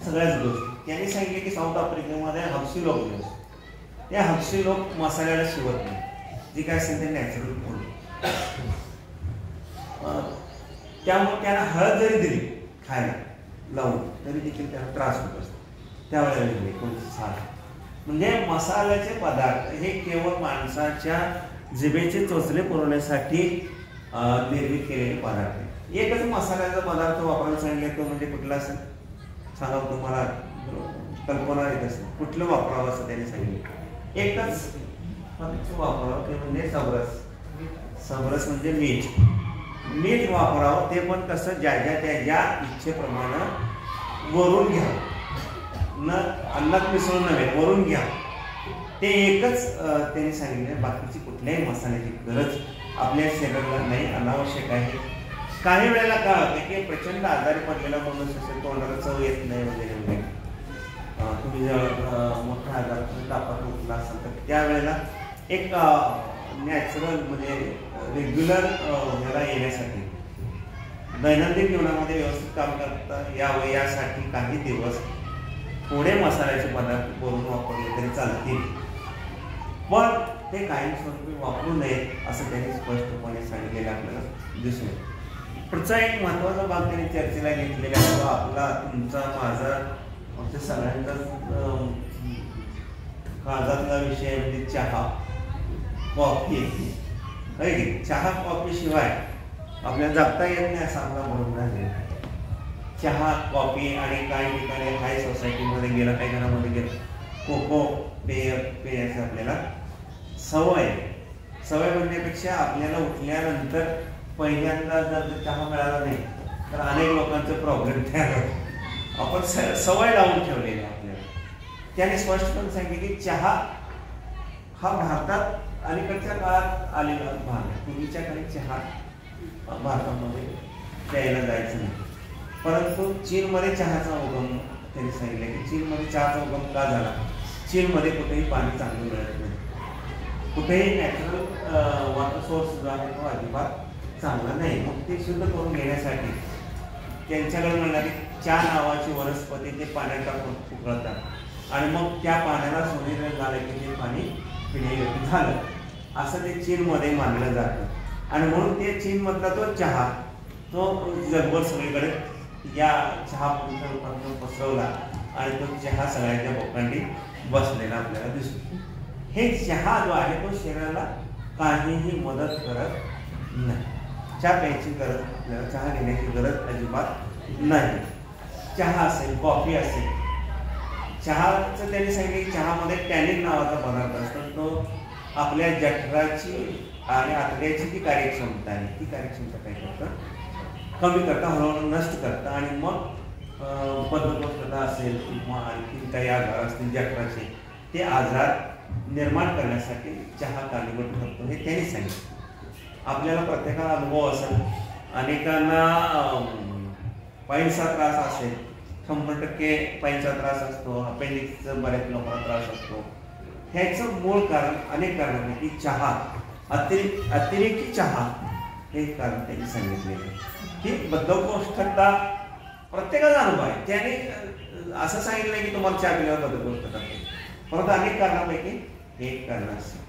सगळ्याच गोष्टी. त्यांनी सांगितले की साऊथ आफ्रिकेमध्ये हबशी लोक जे असतात त्या हबशी लोक मसाल्याला शिवत नाही, जे काय असेल ते नॅचरल फूड. त्यामुळे त्यांना हळद जरी दिली खायला लावून तरी देखील त्यांना त्रास होत असतो. त्यावेळेला कोणती साथ म्हणजे मसाल्याचे पदार्थ हे केवळ माणसाच्या जिभेचे चोचले पुरवण्यासाठी निर्मित केलेले पदार्थ आहेत. एकच मसाल्याचा पदार्थ वापरायला सांगितले तो म्हणजे कुठला असेल सांगा, तुम्हाला कल्पना येत असेल कुठलं वापरावं असं त्यांनी सांगितलं. एकच वापरावं ते म्हणजे सबरस म्हणजे मीठ वापरावं. ते पण कसं ज्या इच्छेप्रमाणे वरून घ्या, न अन्नात मिसळून नव्हे, वरून घ्या. ते एकच त्यांनी सांगितलं. बाकीची कुठल्याही मसाल्याची गरज आपल्या शरीराला नाही, अनावश्यक आहे. काही वेळेला काय होतं की प्रचंड आजारी पडलेला माणूस असेल, तोंडाला चव येत नाही वगैरे वगैरे, तुम्ही जर मोठ्या आजारातून तापात उठला असाल तर त्यावेळेला एक नॅचरल म्हणजे रेग्युलर ह्याला येण्यासाठी दैनंदिन जीवनामध्ये व्यवस्थित काम करता यावं यासाठी काही दिवस थोडे मसाल्याचे पदार्थ करून वापरले तरी चालतील, पण ते कायमस्वरूपी वापरू नये असं त्यांनी स्पष्टपणे सांगितलेलं आपल्याला दिसून येतं. पुढचा एक महत्त्वाचा भाग त्यांनी चर्चेला घेतलेला आहे, आपला तुमचा माझा आमच्या सगळ्यांचाच काळजातला विषय म्हणजे चहा कॉफी. चहा कॉफी शिवाय आपल्याला जगता येत नाही असं आपला म्हणून झालेला आहे. चहा कॉफी आणि काही ठिकाणी हाय सोसायटीमध्ये गेलं, काही घरामध्ये गेलं कोको पेयाची आपल्याला सवय म्हणण्यापेक्षा आपल्याला उठल्यानंतर पहिल्यांदा जर चहा मिळाला नाही तर अनेक लोकांचे प्रॉब्लेम तयार होतो. आपण सवय लावून ठेवलेली आपल्याला. त्याने स्पष्टपणे सांगितले की चहा हा भारतात अलीकडच्या काळात आलेला भाग आहे. पूर्वीच्या काळी चहा भारतामध्ये प्यायला जायचं नाही, परंतु चीनमध्ये चहाचा उगम त्यांनी सांगितलं की चीनमध्ये चहाचा उगम का झाला. चीनमध्ये कुठेही पाणी चांगलं मिळत नाही, कुठेही नॅचरल वॉटर सोर्स जो आहे तो अजिबात चांगला नाही. मग ते शुद्ध करून घेण्यासाठी त्यांच्याकडे म्हणणारी चहा नावाची वनस्पती ते पाण्यात टाकून उकळतात आणि मग त्या पाण्याला सोनेरी झालं की ते पाणी पिण्यायोग्य झालं असं ते चीनमध्ये मानलं जातं. आणि म्हणून ते चीनमधला तो चहा तो जगभर सगळीकडे या चहापूरच्या रूपात पसरवला आणि तो चहा सगळ्यांच्या बोकांडी बसलेला आपल्याला दिसतो. हे चहा जो आहे तो शरीराला काहीही मदत करत नाही. चहा प्यायची गरज आपल्याला, चहा घेण्याची गरज अजिबात नाही. चहा असेल, कॉफी असेल, चहाचं त्यांनी सांगितलं की चहामध्ये टॅनिन नावाचा पदार्थ असतो, तो आपल्या जठराची आणि आतड्याची जी कार्यक्षमता आहे ती कार्यक्षमता काय करतं, कमी करता, हळूहळू नष्ट करतं आणि मग बद्धकोष्ठता असेल किंवा आणखी काही आजार असतील जठराचे, ते आजार निर्माण करण्यासाठी चहा कारणीभूत ठरतो हे त्यांनी सांगितलं. आपल्याला प्रत्येकाला अनुभव असेल, अनेकांना पाईल्सचा त्रास असेल, 100% पाईल्सचा त्रास असतो, अपेंडिक्सचा बऱ्याच लोकांना त्रास असतो. ह्याचं मूळ कारण अनेक कारण आहे की चहा अतिरेकी चहा हे कारण त्यांनी सांगितलेलं आहे की बद्धकोष्ठता प्रत्येकाचा अनुभव आहे. त्याने असं सांगितलं की तुम्हाला चहा पिल्यावर बद्धकोष्ठता आहे, परंतु अनेक कारणापैकी एक कारण असतं.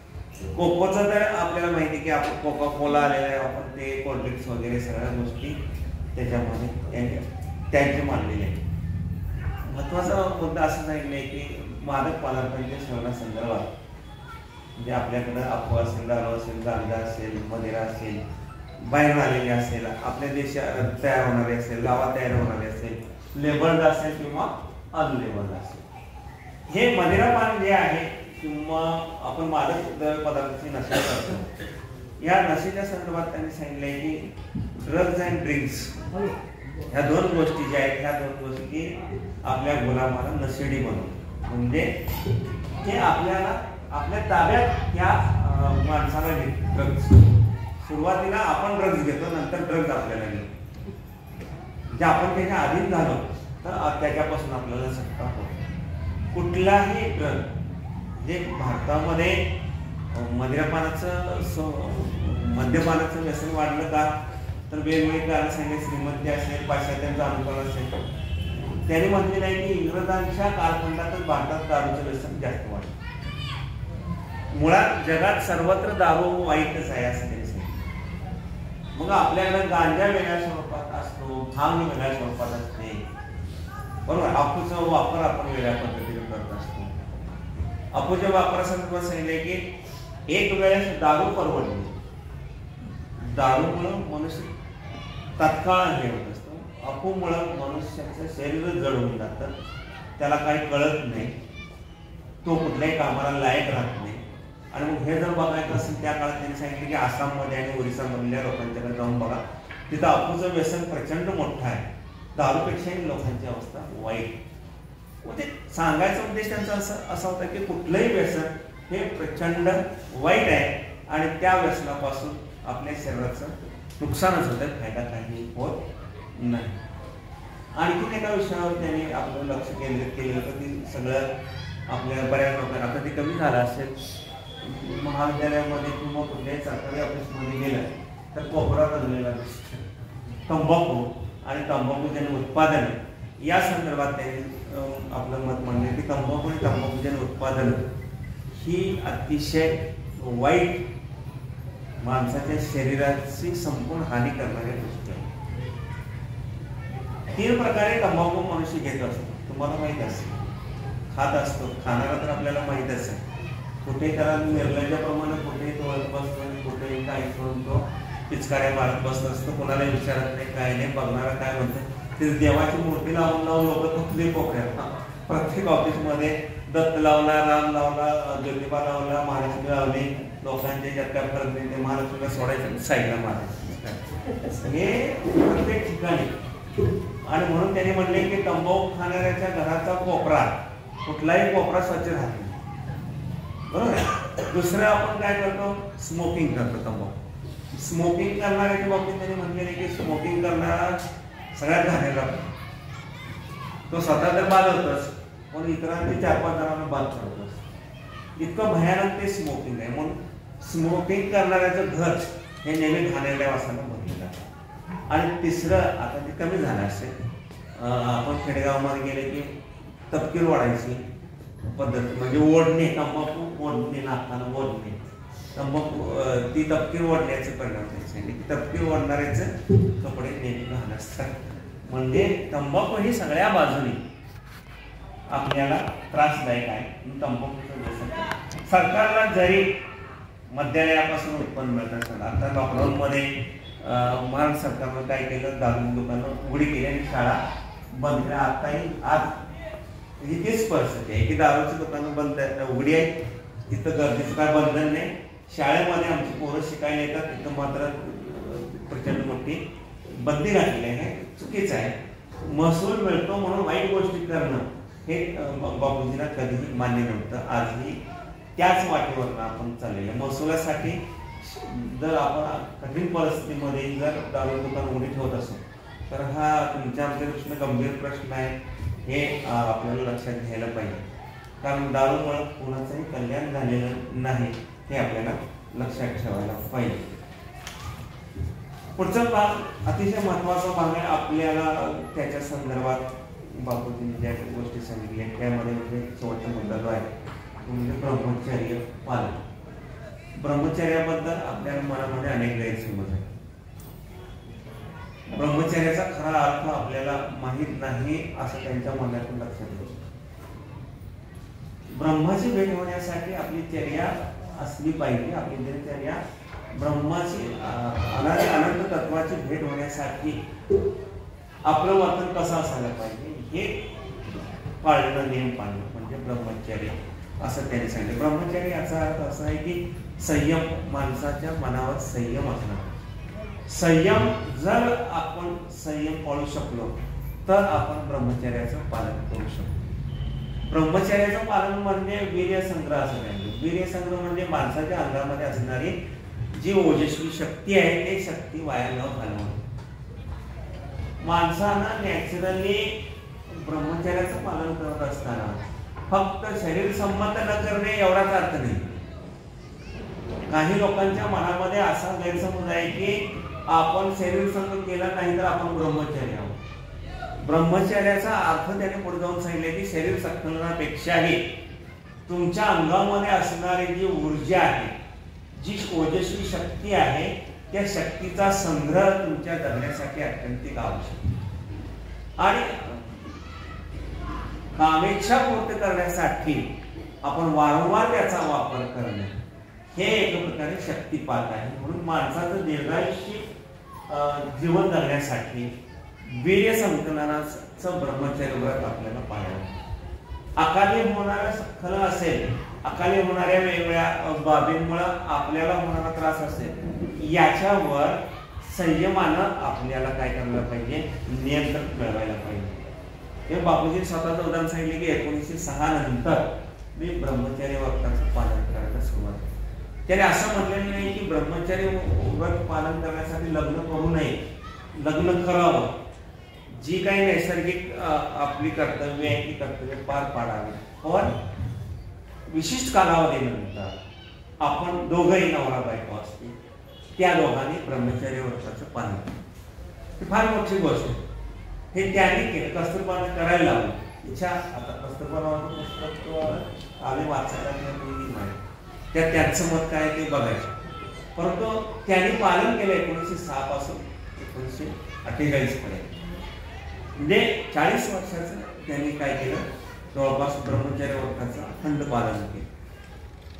कोकोचं तर आपल्याला माहिती की आपण कोका कोला आलेलं आहे, आपण ते कोल्ड्रिंक्स वगैरे सगळ्या गोष्टी त्याच्यामध्ये त्यांचे मानलेले आहे. महत्त्वाचा मुद्दा असं सांगितलं आहे की मादक पदार्थांच्या सेवनासंदर्भात म्हणजे आपल्याकडं अफवा असेल, दारू असेल, गांजा असेल, मदिरा असेल, बाहेरून आलेली असेल, आपल्या देशात तयार होणारी असेल, गावात तयार होणारी असेल, लेबल्ड असेल किंवा अनलेबल्ड असेल, हे मदिरापान जे आहे किंवा आपण मादक पदार्थाची नशा करतो, या नशेच्या संदर्भात त्यांनी सांगितलं आहे की ड्रग्ज अँड ड्रिंक्स ह्या दोन गोष्टी ज्या आहेत, ह्या दोन गोष्टी आपल्या गुलामाला नशेडी बनवतात. म्हणजे ते आपल्याला आपल्या ताब्यात या माणसाला घेत ड्रग्ज. सुरुवातीला आपण ड्रग्ज घेतो, नंतर ड्रग्ज आपल्याला घेतो. जे आपण त्याच्या अधीन झालो तर त्याच्यापासून आपल्याला सुटका होतो. कुठलाही ड्रग जे भारतामध्ये मद्यपानाचं व्यसन वाढलं का, तर वेगवेगळे कारण सांगितले, श्रीमंती असेल, पाश्चात्यांचा अनुकरण असेल. त्यांनी म्हटलेलं आहे की इंग्रजांच्या कालखंडातच भारतात दारूचं व्यसन जास्त वाढलं. मुळात जगात सर्वत्र दारू वाईटच आहे असं त्यांनी सांगितलं. मग आपल्याकडे गांजा वेगळ्या स्वरूपात असतो, भांग वेगळ्या स्वरूपात असते, बरोबर. अफूचा वापर आपण वेगळ्या पद्धतीने करत असतो. अफूच्या वापरासंदर्भात सांगितलंय की एक वेळेस दारू परवडली, दारूमुळं मनुष्य तात्काळ हे होत असतो. अफूमुळं मनुष्याचं शरीर जड होऊन जातं, त्याला काही कळत नाही, तो कुठल्याही कामाला लायक राहत नाही. आणि मग हे जर बघायचं असेल त्या काळात त्यांनी सांगितलं की आसाममध्ये आणि ओरिसामधल्या लोकांच्याकडे जाऊन बघा, तिथं अफूचं व्यसन प्रचंड मोठं आहे, दारूपेक्षाही लोकांची अवस्था वाईट. मग ते सांगायचा उद्देश त्यांचा असा होता की कुठलंही व्यसन हे प्रचंड वाईट आहे आणि त्या व्यसनापासून आपल्या शरीराचं नुकसानच होतं, फायदा काही होत नाही. आणखी एका विषयावर त्यांनी आपलं लक्ष केंद्रित केलं होतं की सगळं आपल्या बऱ्याच लोकांना आता ते कमी झालं असेल, महाविद्यालयामध्ये किंवा कुठल्याही सरकारी ऑफिसमध्ये गेलं तर कोपरा बनलेला दिसतो. तंबाखू आणि तंबाखूजन्य उत्पादन या संदर्भात त्यांनी आपलं मत मांडले की तंबाखू आणि तंबाखूजन्य उत्पादन ही अतिशय वाईट, माणसाच्या शरीराची संपूर्ण हानी करणाऱ्या गोष्टी आहेत. 3 प्रकारे तंबाखू मनुष्य घेत असतो, तुम्हाला माहित असेल. खात असतो, खाणारा तर आपल्याला माहित असेल, कुठे त्याला निर्लज्याप्रमाणे कुठेही तो बसतो आणि कुठेही काही करून तो पिचकाऱ्या मारत बसत असतो, कोणालाही विचारत नाही, काय नाही. बघणारा काय म्हणतो, ते देवाची मूर्ती लावून लावून लोक थकले कोपऱ्यात. प्रत्येक ऑफिसमध्ये दत्त लावला, राम लावला, ज्योतिबा लावला, महालक्ष्मी लावली, लोकांच्या ज्यात काय फरक नाही, ते महालक्ष्मीला सोडायचं, साईडला मारायचं, हे प्रत्येक ठिकाणी. आणि म्हणून त्यांनी म्हणले की तंबाखू खाणाऱ्याच्या घराचा कोपरा, कुठलाही कोपरा स्वच्छ राहत नाही, बरोबर. दुसरं आपण काय करतो, स्मोकिंग करतो. तंबाखू स्मोकिंग करणाऱ्याच्या बाबतीत त्यांनी म्हणलेले की स्मोकिंग करणारा सगळ्यात घाणेरडा, तो स्वतः तर बाद होतोच पण इतरांचे 4-5 जणांना बाद करतोस, इतकं भयानक ते स्मोकिंग आहे. म्हणून स्मोकिंग करणाऱ्याचं घर हे नेहमी घाणेरड्या वासाला भरलेलं आहे. आणि तिसरं, आता ते कमी झालं असेल, आपण खेडेगावामध्ये गेले की तपकीर ओढायची पद्धत म्हणजे ओढणे, तंबाखू ओढणे, नाकानं ओढणे, तंबाखू ती तपकीर ओढण्याचे परिणाम त्यांनी की तपकीर ओढणाऱ्याचे कपडे नेहमी घाण असतात. म्हणजे तंबाखू ही सगळ्या बाजूने आपल्याला त्रासदायक आहे. तंबाखूचं व्यसन सरकारला जरी मद्यालयापासून उत्पन्न मिळत असेल, आता लॉकडाऊनमध्ये महाराष्ट्र सरकारनं काय केलं, दारू दुकानं उघडी केली आणि शाळा बंद केल्या. आताही आज ही तीच परिस्थिती आहे की दारूची दुकानं बंद उघडी आहेत, तिथं गर्दीचं काय बंधन नाही. शाळेमध्ये आमची पोरं शिकायला येतात, तिथं मात्र प्रचंड मोठी बंदी घातलेली आहे, चुकीचं आहे. महसूल मिळतो म्हणून वाईट गोष्टी करणं हे बापूजींना कधीही मान्य नव्हतं. आजही त्याच वाटेवरनं आपण चाललेलं. महसुलासाठी जर आपण कठीण परिस्थितीमध्ये जर दारू दुकान उघडी ठेवत असो तर हा तुमच्या आमच्या दृष्टीने गंभीर प्रश्न आहे, हे आपल्याला लक्षात घ्यायला पाहिजे. कारण दारूमुळे कोणाचंही कल्याण झालेलं नाही, हे आपल्याला लक्षात ठेवायला पाहिजे. पुढचा भाग अतिशय महत्वाचा भाग आहे. आपल्याला त्याच्या संदर्भात बापूजींनी ज्या गोष्टी सांगितल्या त्यामध्ये म्हणजे शेवटचा मुद्दा जो आहे म्हणजे ब्रह्मचर्य पालन. ब्रह्मचर्याबद्दल आपल्या मनामध्ये अनेक गैरसमज आहे. ब्रह्मचर्याचा खरा अर्थ आपल्याला माहीत नाही असं त्यांच्या मनातून लक्षात येतं. ब्रह्माची भेट होण्यासाठी आपली चर्या असली पाहिजे. आपली दिनचर्या ब्रह्माची अनंत तत्वाची भेट होण्यासाठी आपलं वर्तन कसं असायला पाहिजे हे पाळणं, नियम पाळणं म्हणजे ब्रह्मचर्य असं त्यांनी सांगितलं. ब्रह्मचर्य याचा अर्थ असा आहे की संयम, माणसाच्या मनावर संयम असणार. संयम जर आपण संयम पाळू शकलो तर आपण ब्रह्मचर्याचं पालन करू शकतो. ब्रह्मचर्याचं पालन म्हणजे वीर्य संग्रह असं नाही. वीर्य संग्रह म्हणजे माणसाच्या अंगामध्ये असणारी जी ओजस्वी शक्ती आहे ते शक्ती वाया न घालवणं. माणसानं नॅचरली ब्रह्मचर्याचं पालन करत असताना फक्त शरीर संमत न करणे एवढाच अर्थ नाही. काही लोकांच्या मनामध्ये असा गैरसमज आहे की आपण शरीर संग केला नाही तर आपण ब्रह्मचर्य आहोत. ब्रह्मचर्याचा अर्थ त्याने पुढे जाऊन सांगितले की शरीर संकलनापेक्षाही तुमच्या अंगामध्ये असणारी जी ऊर्जा आहे, जी ओजस्वी शक्ती आहे, त्या शक्तीचा संग्रह तुमच्या जगण्यासाठी अत्यंत आवश्यक. आणि कामेच्छा पूर्ण करण्यासाठी आपण वारंवार त्याचा वापर करणे हे एक प्रकारे शक्तिपात आहे. म्हणून माणसाचं दीर्घायुष्य जीवन जगण्यासाठी वीर्य संकलनाचं ब्रह्मचर्य व्रत आपल्याला पाळावं. अकाली होणारा खरं असेल, अकाली होणाऱ्या वेगवेगळ्या बाबींमुळे आपल्याला होणारा त्रास असेल, याच्यावर संयमानं आपल्याला काय करायला पाहिजे, नियंत्रण मिळवायला पाहिजे. हे बापूजी स्वतःचं उदाहरण सांगितले की 1906 नंतर मी ब्रह्मचर्य व्रताचं पालन करायला सुरुवात केली. त्याने असं म्हटलेलं नाही की ब्रह्मचर्य व्रत पालन करण्यासाठी लग्न करू नये, लग्न करावं. जी काही नैसर्गिक आपली कर्तव्य आहे ती कर्तव्य पार पाडावी. पण विशिष्ट कालावधीनंतर आपण दोघंही नवरा बायको असते, त्या दोघांनी ब्रह्मचर्य व्रताचं पालन केलं. ही फार मोठी गोष्ट आहे. हे त्यांनी केलं. कस्तुरबानं करायला लावलं. इच्छा आता कस्तुरबानं पुस्तक आले वाचायला त्या त्यांचं मत काय ते बघायचं. परंतु त्यांनी पालन केलं 1906 पासून 1948 पर्यंत. म्हणजे 40 वर्षाचं त्यांनी काय केलं, जवळपास ब्रह्मचर्य व्रताचं अखंड पालन केलं.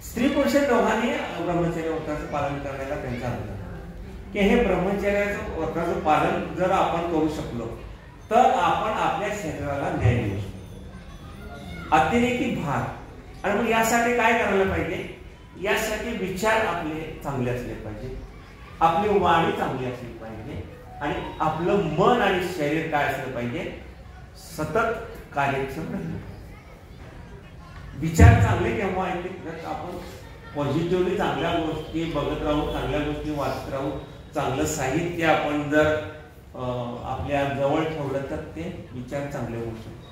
स्त्री पुरुष दोघांनी ब्रह्मचर्य व्रताचं पालन करण्याला त्यांचा अधिकार की हे ब्रह्मचर्याचं व्रताचं पालन जर आपण करू शकलो तर आपण आपल्या शरीराला न्याय देऊ शकतो. अतिरेकी भार. आणि मग यासाठी काय करायला पाहिजे, यासाठी विचार आपले चांगले असले पाहिजे, आपली वाणी चांगली असली पाहिजे आणि आपलं मन आणि शरीर काय असलं पाहिजे, सतत कार्यक्षम राहिलं. विचार चांगले केव्हा येते, जर आपण पॉझिटिव्हली चांगल्या गोष्टी बघत राहू, चांगल्या गोष्टी वाचत राहू, चांगलं साहित्य आपण जर आपल्या जवळ ठेवलं तर ते विचार चांगले होऊ शकतात.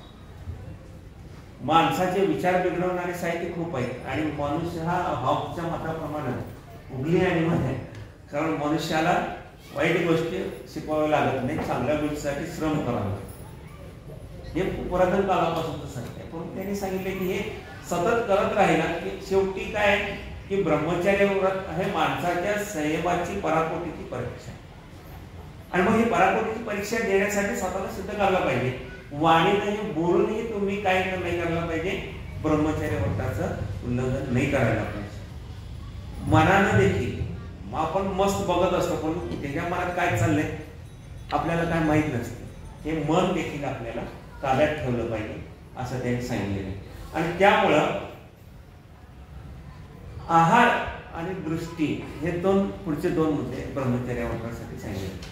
माणसाचे विचार बिघडवणारे साहित्य खूप आहेत आणि मनुष्य हा हॉबच्या मताप्रमाणे उगली आणि म्हणे. कारण मनुष्याला वाईट गोष्टी शिकवाव्या लागत नाही, चांगल्या गोष्टीसाठी श्रम करावा लागतो. हे पुरातन काळापासूनच सांगते. पण त्यांनी सांगितले की हे सतत करत राहिला की शेवटी काय की ब्रह्मचर्य व्रत हे माणसाच्या संयमाची पराकोटीची परीक्षा. आणि मग ही पराकोटीची परीक्षा देण्यासाठी स्वतःला सिद्ध करायला पाहिजे. वाणीनेही बोलूनही तुम्ही काय नाही करायला पाहिजे, ब्रह्मचर्य व्रताचं उल्लंघन नाही करायला पाहिजे. मनानं देखील आपण मस्त बघत असतो पण त्याच्या मनात काय चाललंय आपल्याला काय माहित नसते. हे मन देखील आपल्याला ताब्यात ठेवलं पाहिजे असं त्यांनी सांगितलेलं आहे. आणि त्यामुळं आहार आणि दृष्टी हे पुढचे दोन मुद्दे ब्रह्मचर्य व्रतासाठी सांगितले.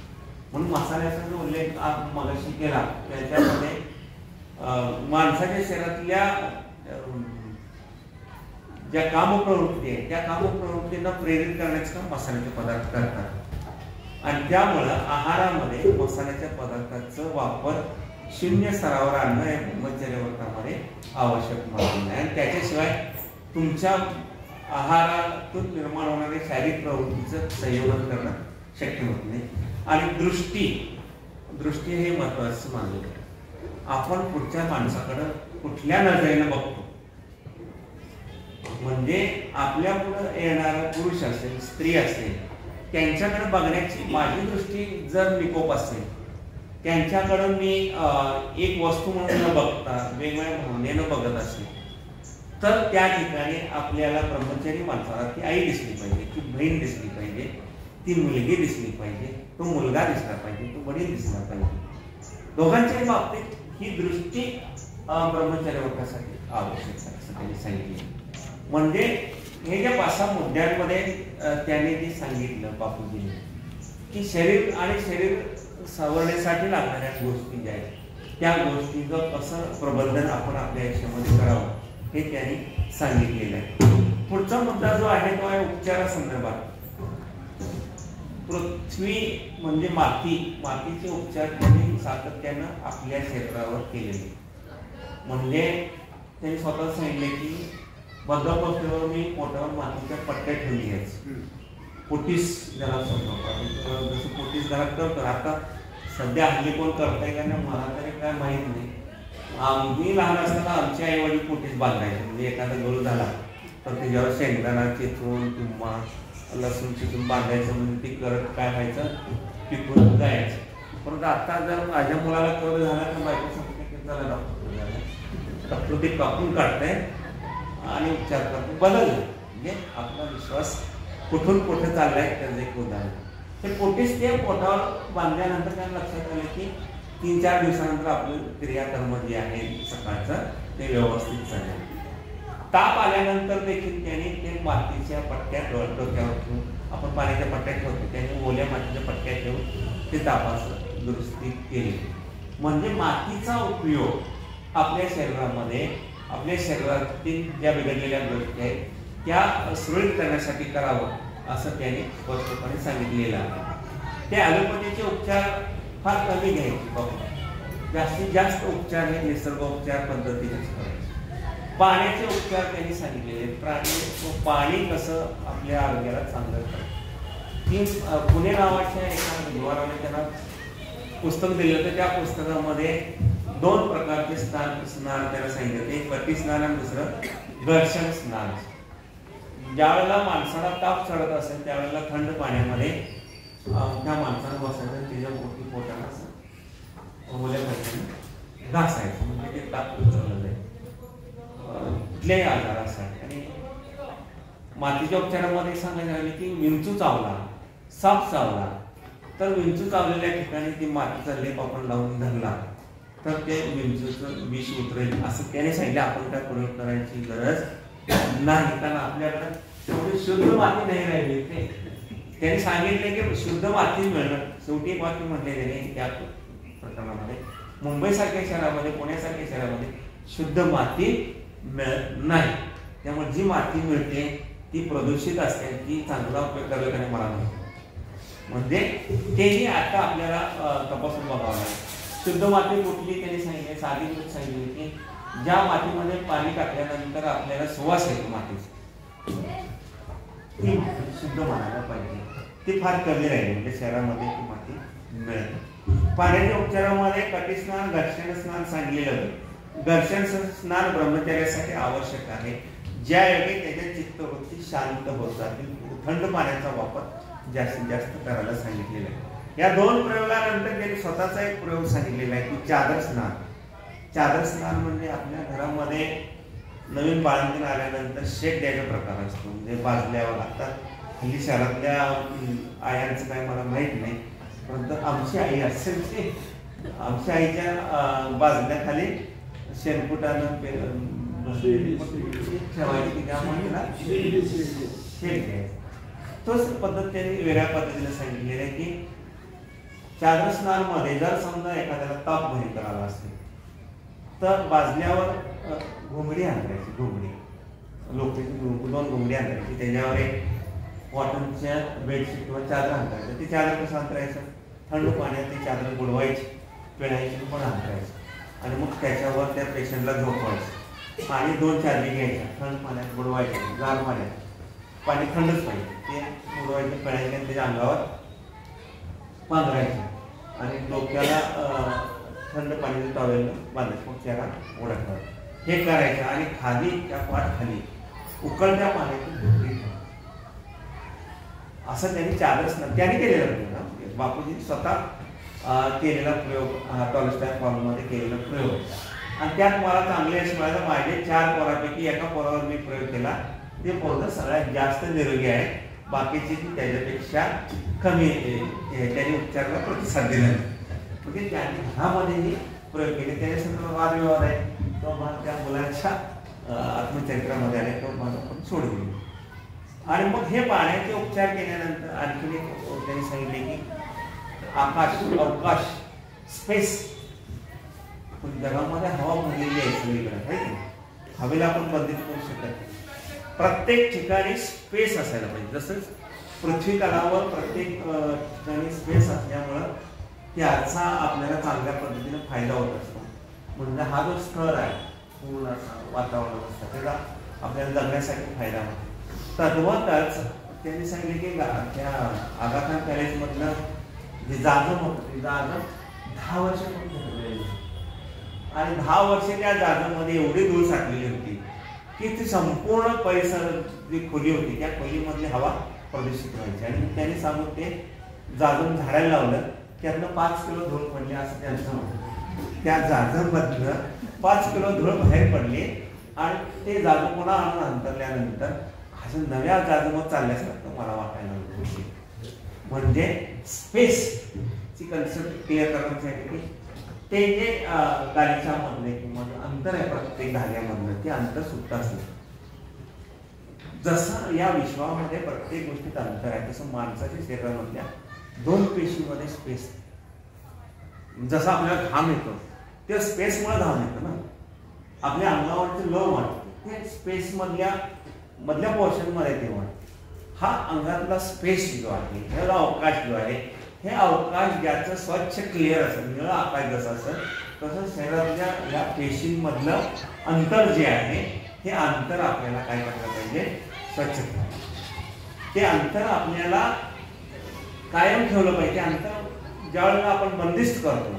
म्हणून मसाल्याचा जो उल्लेख मगाशी केला त्याच्यामध्ये माणसाच्या शरीरातल्या ज्या कामप्रवृत्ती आहे त्या कामप्रवृत्तींना प्रेरित करण्याचं काम मसाल्याचे पदार्थ करतात आणि त्यामुळं आहारामध्ये मसाल्याच्या पदार्थाचा वापर शून्य स्तरावर आणणं हे ब्रह्मचर्य व्रतामध्ये आवश्यक मानलं आहे आणि त्याच्याशिवाय तुमच्या आहारातून निर्माण होणारे शारीरिक प्रवृत्तीचं संयोजन करणं शक्य होत नाही. आणि दृष्टी हे महत्वाचं मानलं आहे. आपण पुढच्या माणसाकडं कुठल्या नजरेनं बघतो म्हणजे आपल्या पुढे येणारा पुरुष असेल स्त्री असेल त्यांच्याकडे बघण्याची माझी दृष्टी जर निकोप असेल त्यांच्याकडं मी एक वस्तू म्हणून न बघता वेगवेगळ्या भावनेनं बघत असेल तर त्या ठिकाणी आपल्याला ब्रह्मचारी माणसाला ती आई दिसली पाहिजे, ती बहीण दिसली पाहिजे, ती मुलगी दिसली पाहिजे, तो मुलगा दिसला पाहिजे, तो वडील दिसला पाहिजे. दोघांच्याही बाबतीत ही दृष्टी ब्रह्मचर्य व्रतासाठी आवश्यक आहे असं त्यांनी सांगितले. म्हणजे हे ज्या 5-6 मुद्द्यांमध्ये त्यांनी जे सांगितलं बापूजींनी की शरीर आणि शरीर सावरण्यासाठी लागणाऱ्या गोष्टी ज्या आहेत त्या गोष्टीचं कसं प्रबंधन आपण आपल्या आयुष्यामध्ये करावं हे त्यांनी सांगितलेलं आहे. पुढचा मुद्दा जो आहे तो आहे उपचारासंदर्भात. पृथ्वी म्हणजे मातीचे उपचार त्यांनी सातत्यानं आपल्या शरीरावर केलेले. म्हणजे त्यांनी स्वतः सांगितले की बद्धकोष्ठीवर मी पोटावर मातीच्या पट्ट्या ठेवली आहेत. पोटीस ज्याला समजतो जसं पोटीस घरात करतो. आता सध्या हल्ली कोण करताय का नाही मला तरी काय माहीत नाही. मी लहान असताना आमच्या आई वडील पोटीस बांधायचे. म्हणजे एखादा गळू झाला तर त्याच्यावर शेंगदाणा चेचून किंवा लसूण चिकून बांधायचं. म्हणजे ती करत काय व्हायचं पिकून जायचं. परंतु आता जर माझ्या मुलाला कळ झाला तर बायको सांगते झाला डॉक्टर ते कापून काढताय आणि उपचार करतो बदललं. म्हणजे आपला विश्वास कुठून कुठे चाललाय त्याचं एक उदाहरण. ते पोटीस ते पोटावर बांधल्यानंतर त्यांना लक्षात आलं की 3-4 दिवसानंतर आपलं क्रियाकर्म जे आहे सकाळचं ते व्यवस्थित चाललं. ताप आल्यानंतर देखील त्यांनी ते मातीच्या पट्ट्या डोक्यावर ठेवून आपण पाण्याच्या पट्ट्या ठेवतो त्यांनी ओल्या मातीच्या पट्ट्या ठेवून ते तापाचं दुरुस्ती केली. म्हणजे मातीचा उपयोग आपल्या शरीरामध्ये आपल्या शरीरातील ज्या बिघडलेल्या गोष्टी आहेत त्या सुरळीत करण्यासाठी करावं असं त्यांनी स्पष्टपणे सांगितलेलं आहे. ते ॲलोपॅथीचे उपचार फार कमी घ्यायचे बाबा. जास्तीत जास्त उपचार हे निसर्गोपचार पद्धतीनेच करायचे. पाण्याचे उपचार त्यांनी सांगितलेले. पाणी कसं आपल्या आरोग्याला चांगलं करतं. ती पुणे नावाच्या एका विद्वानाने त्यांना पुस्तक दिलं होतं. त्या पुस्तकामध्ये 2 प्रकारचे स्नान त्याला सांगितलं. एक पट्टी स्नान आणि दुसरं घर्षण स्नान. ज्यावेळेला माणसाला ताप चढत असेल त्यावेळेला थंड पाण्यामध्ये त्या माणसाला बसायचं त्याच्या पोटाला असं ओल्या पाण्याने घासायचं. म्हणजे ते ताप उचललं जाईल कुठल्याही आजारासाठी. आणि मातीच्या उपचारामध्ये सांगायचं झालं की विंचू चावला साप चावला तर विंचू चावलेल्या ठिकाणी ती मातीचा लेप आपण लावून धरला तर ते विंचूचं विष उतरेल असं त्याने सांगितलं. आपण काय प्रयोग करायची गरज नाही कारण आपल्याकडे तेवढी शुद्ध माती नाही राहिली. त्यांनी सांगितले की शुद्ध माती मिळणं शेवटी एक वाक्य म्हटले त्याने त्या प्रकरणामध्ये मुंबईसारख्या शहरामध्ये पुण्यासारख्या शहरामध्ये शुद्ध माती मिळत नाही. त्यामुळे जी माती मिळते ती प्रदूषित असते. ती चांगला उपयोग करायला मला नाही. म्हणजे तेही आता आपल्याला तपासून बघावं लागेल. शुद्ध माती कुठली त्यांनी सांगितले साधी गोष्ट सांगितली की ज्या मातीमध्ये पाणी टाकल्यानंतर आपल्याला सुवास येतो मातीचा ती शुद्ध मानायला पाहिजे. ती फार कमी राहिली म्हणजे शहरामध्ये ती माती मिळते. पाण्याच्या उपचारामध्ये कटीस्नान घर्षण स्नान सांगितलेलं. घर्षण स्नान ब्रह्मचर्यासाठी आवश्यक आहे. ज्यावेळी त्याच्या चित्तवृत्ती शांत होत जातील. थंड पाण्याचा वापर जास्तीत जास्त करायला सांगितलेला आहे. या 2 प्रयोगानंतर त्यांनी स्वतःचा एक प्रयोग सांगितलेला आहे की चादर स्नान. चादर स्नान म्हणजे आपल्या घरामध्ये नवीन बाळंतीण आल्यानंतर शेक द्यायचा प्रकार असतो. म्हणजे बाजल्यावर आता हल्ली शहरातल्या आयांचं काय मला माहीत नाही परंतु आमची आई असेल ते आमच्या आईच्या बाजल्याखाली शेणकुटानं ठेवायची की त्यामुळे त्याला शेक द्यायचा. तोच पद्धत त्यांनी वेगळ्या पद्धतीने सांगितलेलं आहे की चादर स्नानमध्ये जर समजा एखाद्याला ताप भयंकर आला असेल तर बाजल्यावर घोंगडी अंतरायची, घोंगडी लोकरीची 2 घोंगडी अंतरायची, त्याच्यावर एक कॉटनच्या बेडशीट किंवा चादर अंतरायचं. ती चादर कसं अंतरायचं, थंड पाण्यात ती चादर बुडवायची, पिळायची पण अंतरायची आणि मग त्याच्यावर त्या पेशंटला झोपवायचं. आणि 2 चादरी घ्यायच्या, थंड पाण्यात बुडवायच्या, गार पाण्यात, पाणी थंडच पाहिजे, ते बुडवायचे, पिळायचे आणि त्याच्या अंगावर पांघरायचे आणि डोक्याला थंड पाण्याचं टॉवेल बांधायचं, मग त्याला ओढा ठेवायचा. हे करायचं आणि खाली त्या पाठ खाली उकळत्या पाण्याची ढोकळी ठेवा. असं त्यांनी त्याने केलेला प्रयोग, बापूजी स्वतः केलेला प्रयोग, टॉलस्टॉय फॉर्ममध्ये केलेला प्रयोग. आणि त्यात मला चांगले यश मिळालं. माझे 4 पोरापैकी एका पोरावर मी प्रयोग केला, ते पोरग सगळ्यात जास्त निरोगी आहे, बाकीची त्याच्यापेक्षा कमी त्यांनी उपचाराला प्रतिसाद दिला. म्हणजे त्यांनी घरामध्येही प्रयोग केले. त्याच्यासंदर्भात वादविवाद आहे, तो भाग त्या मुलाच्या आत्मचरित्रामध्ये आले, तो भाग आपण सोडून दिला. आणि मग हे पाण्याचे उपचार केल्यानंतर आणखी एक त्यांनी सांगितले की आकाश, अवकाश, स्पेस, जगामध्ये हवा भरलेली आहे सगळीकडे, हवेला आपण बंदित करू शकत नाही. प्रत्येक ठिकाणी स्पेस असायला पाहिजे. जसं पृथ्वी तलावर प्रत्येक ठिकाणी स्पेस असल्यामुळं त्याचा आपल्याला चांगल्या पद्धतीने फायदा होत असतो. म्हणजे हा जो स्तर आहे पूर्ण वातावरण असतं त्याचा आपल्याला जगण्यासाठी फायदा होतो. तद्वतच त्यांनी सांगितले की त्या आगा खान पॅलेसमधलं जे जाजम होतं ते जाजम 10 वर्ष आणि 10 वर्षे त्या जाजममध्ये एवढी धूळ साठलेली होती की ती संपूर्ण परिसर जी खोली होती त्या खोलीमधली हवा प्रदूषित व्हायची. आणि त्यांनी सांगून ते जाजम झाडायला लावलं, त्यातनं 5 किलो धूळ पडली असं त्यांचं म्हणतं. त्या जाजममधनं 5 किलो धूळ बाहेर पडली आणि ते जाजम पुन्हा आणून अंतरल्यानंतर असं नव्या जाजमत चालल्यासारखं मला वाटायला लागलं. म्हणजे स्पेसची कन्सेप्ट क्लिअर करण्यासाठी की ते जे गालिच्यामधले किंवा अंतर आहे प्रत्येक धाग्यामधलं ते अंतर सुट्ट असलं. जसं या विश्वामध्ये प्रत्येक गोष्टीत अंतर आहे तसं माणसाच्या शरीरामधल्या 2 पेशीमध्ये स्पेस. जसं आपल्याला घाम येतो ते स्पेसमुळे घाम येतो ना, आपल्या अंगावरचे लव वाटते ते स्पेस मधल्या पोर्शन मध्ये ते वाटते. हा अंगातला स्पेस जो आहे, हे अवकाश जो आहे, हे अवकाश ज्याचं स्वच्छ क्लिअर असेल, निळं आकाश जसं असेल तसं शरीरातल्या या पेशींमधलं अंतर जे आहे हे अंतर आपल्याला काय करायला पाहिजे, स्वच्छ ठेवायला. ते अंतर आपल्याला कायम ठेवलं पाहिजे. अंतर ज्यावेळेला आपण बंदिस्त करतो,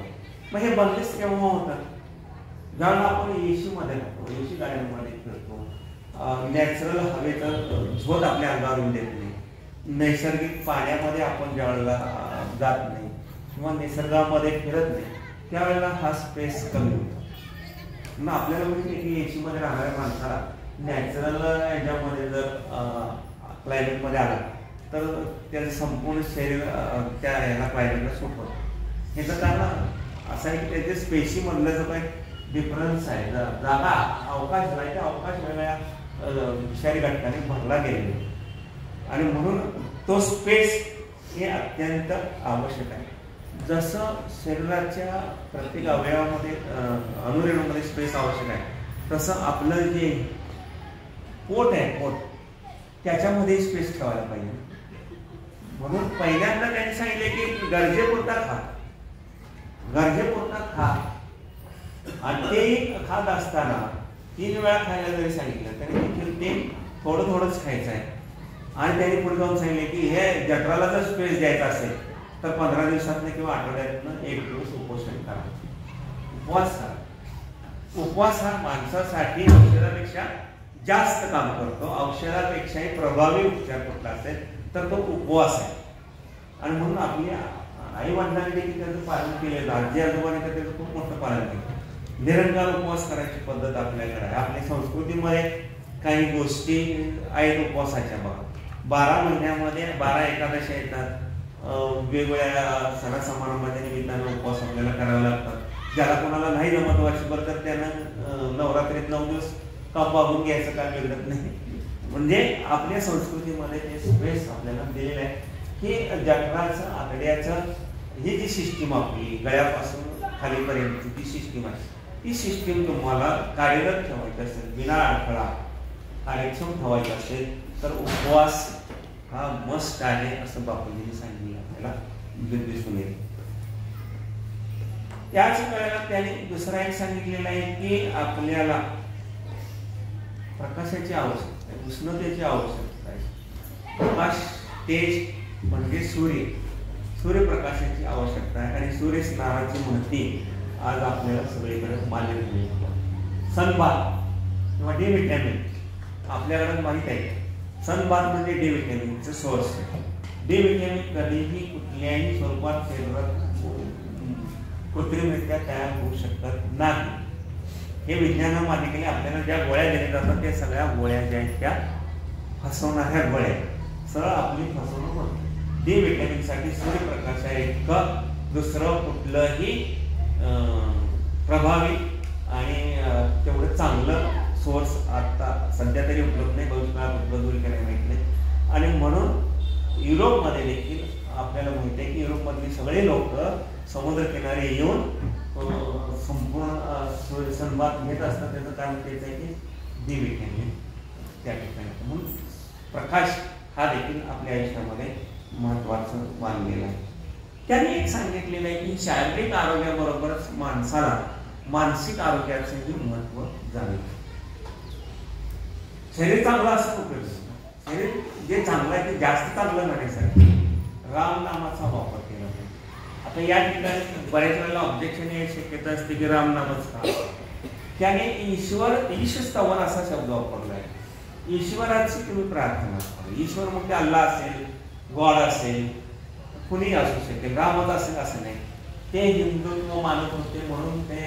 मग हे बंदिस्त केव्हा होतं, ज्यावेळेला आपण एसी मध्ये राहतो, एसी गाड्यांमध्ये फिरतो, नॅचरल हवेचं झोत आपल्या अंगावर येऊन देत नाही, नैसर्गिक पाण्यामध्ये आपण ज्यावेळेला जात नाही किंवा निसर्गामध्ये फिरत नाही त्यावेळेला हा स्पेस कमी होतो. मग आपल्याला माहिती आहे की एसी मध्ये राहणाऱ्या माणसाला नॅचरल याच्यामध्ये जर क्लायमेटमध्ये आला तर त्याचं संपूर्ण शरीर त्या ह्याला क्लायमेटला सूट होतं. ह्याचं कारण असं आहे की त्याच्या स्पेशीमधलं जो काही डिफरन्स आहे, जागा अवकाश जो आहे त्या अवकाश वेगळ्या विषारी घटकाने भरला गेलेला आणि म्हणून तो स्पेस हे अत्यंत आवश्यक आहे. जसं शरीराच्या प्रत्येक अवयवामध्ये अनुरेणूमध्ये स्पेस आवश्यक आहे तसं आपलं जे पोट आहे, पोट त्याच्यामध्ये स्पेस ठेवायला पाहिजे. म्हणून पहिल्यांदा त्यांनी सांगितले की गरजेपुरता खा, गरजेपुरता खा. आणि तेही खात असताना 3 वेळा खायला जरी सांगितलं तरी देखील ते थोडं थोडंच खायचं आहे. आणि त्यांनी पुढे जाऊन सांगितले की हे जठराला जर स्पेस द्यायचा असेल तर 15 दिवसातनं किंवा आठवड्यातनं 1 दिवस उपोषण करा, उपवास करा. उपवास हा माणसासाठी औषधापेक्षा जास्त काम करतो. औषधापेक्षाही प्रभावी उपचार कुठला असेल तर तो उपवास आहे. आणि म्हणून आपल्या आई वडिलांनी देखील त्याचं पालन केलेलं, आजी आजोबांनी तर त्याचं खूप मोठं पालन केलं. निरंकार उपवास करायची पद्धत आपल्याकडे आहे. आपल्या संस्कृतीमध्ये काही गोष्टी आहेत उपवासाच्या. बघा 12 महिन्यामध्ये 12 एकादशी येतात, वेगवेगळ्या सणा समारंभाच्या निमित्तानं उपवास आपल्याला करावे लागतात. ज्याला कोणाला नाही जमत वर्षभर तर त्यानं नवरात्रीत 9 दिवस काम वागून घ्यायचं काय मिळत नाही. म्हणजे आपल्या संस्कृतीमध्ये ते स्पेस आपल्याला दिलेलं आहे की जठराचं, आतड्याचं ही जी सिस्टीम आपली गळ्यापासून खालीपर्यंत जी सिस्टीम आहे, ती सिस्टीम तुम्हाला कार्यरत ठेवायची असेल, बिना अडथळा कार्यक्षम ठेवायची असेल तर उपवास हा मस्ट आहे असं बापूजींनी सांगितलं आपल्याला दिसून येईल. त्याच वेळेला त्याने दुसरा एक सांगितलेला आहे की आपल्याला प्रकाशाची आवश्यकता आहे, उष्णतेची आवश्यकता आहे. प्रकाश तेज म्हणजे सूर्यप्रकाशाची आवश्यकता आहे आणि सूर्यस्नानाची महती आज आपल्याला सगळीकडे मान्य झाली. सनबाथ किंवा डी व्हिटॅमिन आपल्याकडे माहित आहे. सनबाथ म्हणजे डी व्हिटॅमिनचं सोर्स आहे. डी व्हिटॅमिन कधीही कुठल्याही स्वरूपात शरीरात कृत्रिमरित्या तयार होऊ शकत नाही. हे विज्ञान मालिकेने आपल्याला ज्या गोळ्या दिल्या जातात त्या सगळ्या गोळ्या ज्या आहेत त्या फसवणाऱ्या गोळ्या, सरळ आपली फसवणूक होते. डी व्हिटॅमिनसाठी सूर्यप्रकाश आहे इतकं दुसरं कुठलंही प्रभावी आणि तेवढं चांगलं सोर्स आता सध्या तरी उपलब्ध नाही, भविष्यात उपलब्ध होईल का नाही माहीत नाही. आणि म्हणून युरोपमध्ये देखील आपल्याला माहिती आहे की युरोपमधले सगळे लोक समुद्रकिनारी येऊन संपूर्ण सनबाथ घेत असतात. त्याचं कारण तेच आहे की डी व्हिटॅमिन त्या ठिकाणी. म्हणून प्रकाश हा देखील आपल्या आयुष्यामध्ये महत्त्वाचं मानलेला आहे. त्यांनी एक सांगितलेलं आहे की शारीरिक आरोग्याबरोबरच माणसाला मानसिक आरोग्याचंही महत्त्व जाणेल. शरीर चांगलं असं उपयोग, शरीर जे चांगलं आहे ते जास्त चांगलं करण्यासाठी रामनामाचा वापर केला पाहिजे. आता या ठिकाणी बऱ्याच वेळेला ऑब्जेक्शन याची शक्यता असते की रामनामच का. त्याने ईशस्तवन असा शब्द वापरला आहे. ईश्वराची तुम्ही प्रार्थना करा. ईश्वर मग ते अल्लाह असेल, गॉड असेल, कुणी असू शकेल, रामच असेल असं नाही. ते हिंदुत्व मानत होते म्हणून ते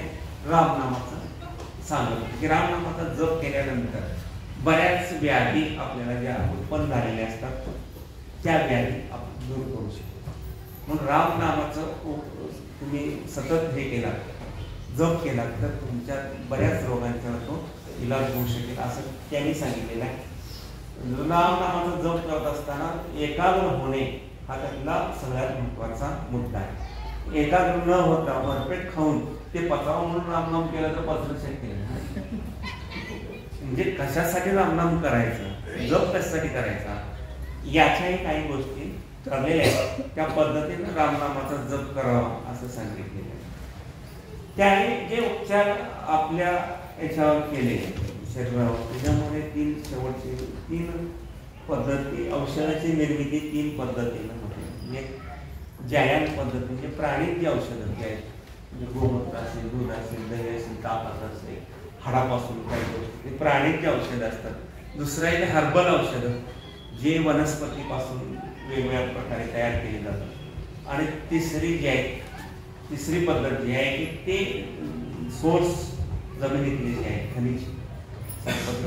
रामनामाचं सांगत होते की रामनामाचा जप केल्यानंतर बऱ्याच व्याधी आपल्याला ज्या उत्पन्न झालेल्या असतात त्या व्याधी आपण दूर करू शकतो. म्हणून रामनामाचं तुम्ही सतत हे केला, जप केला तर तुमच्या बऱ्याच रोगांचा तो इलाज होऊ शकेल असं त्यांनी सांगितलेलं आहे. रामनामाचा जप करत असताना एकाग्र होणे हा त्यातला सगळ्यात महत्त्वाचा मुद्दा आहे. एकाग्र न होता भरपेट खाऊन ते पचावं म्हणून रामनाम केलं तर पचणं शक्य नाही. म्हणजे कशासाठी रामनाम करायचं, जप कशासाठी करायचा याच्याही काही गोष्टी ठरलेल्या आहेत. त्या पद्धतीने रामनामाचा जप करावा असं सांगितलेलं आहे. त्याने जे उपचार आपल्या याच्यावर केले शरीरावर त्याच्यामध्ये तीन पद्धती, औषधाची निर्मिती 3 पद्धतीनं होते. म्हणजे व्यायाम पद्धती म्हणजे प्राणिक जी औषधं जी आहेत, म्हणजे गोमूत्र असेल, दूध असेल, दही असेल, तापात असेल, हाडापासून काही गोष्टी ते प्राणिक जी औषधं असतात. दुसरं आहे ते हर्बल औषधं जे वनस्पतीपासून वेगवेगळ्या प्रकारे तयार केली जातात. आणि तिसरी जी आहे, तिसरी पद्धत जी आहे की ते सोर्स जमिनीतले जे आहे खनिज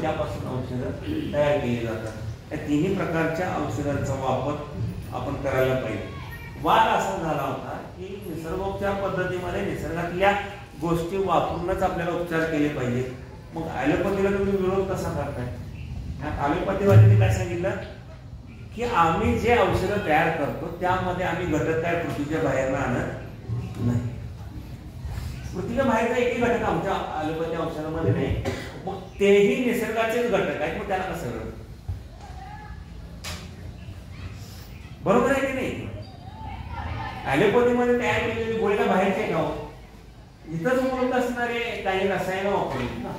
त्यापासून औषधं तयार केली जातात. या तिन्ही प्रकारच्या औषधांचा वापर आपण करायला पाहिजे. वाद असा झाला होता की निसर्गोपचार पद्धतीमध्ये निसर्गातल्या गोष्टी वापरूनच आपल्याला उपचार केले पाहिजेत. मग ॲलोपॅथीला तुम्ही विरोध कसा करताय? ॲलोपॅथीवाल्यांनी काय सांगितलं की आम्ही जे औषधं तयार करतो त्यामध्ये आम्ही घटक काय पृथ्वीच्या बाहेर आणत नाही. पृथ्वीच्या बाहेरचा एकही घटक आमच्या ॲलोपॅथी औषधामध्ये नाही. मग तेही निसर्गाचेच घटक आहेत. मग त्याला कसं कळत? बरोबर आहे की नाही? ॲलोपॅथीमध्ये तयार केलेली गोळीला बाहेरचे घ्यावं, इथंच उपलब्ध असणारे काही रसायनं वापरली ना.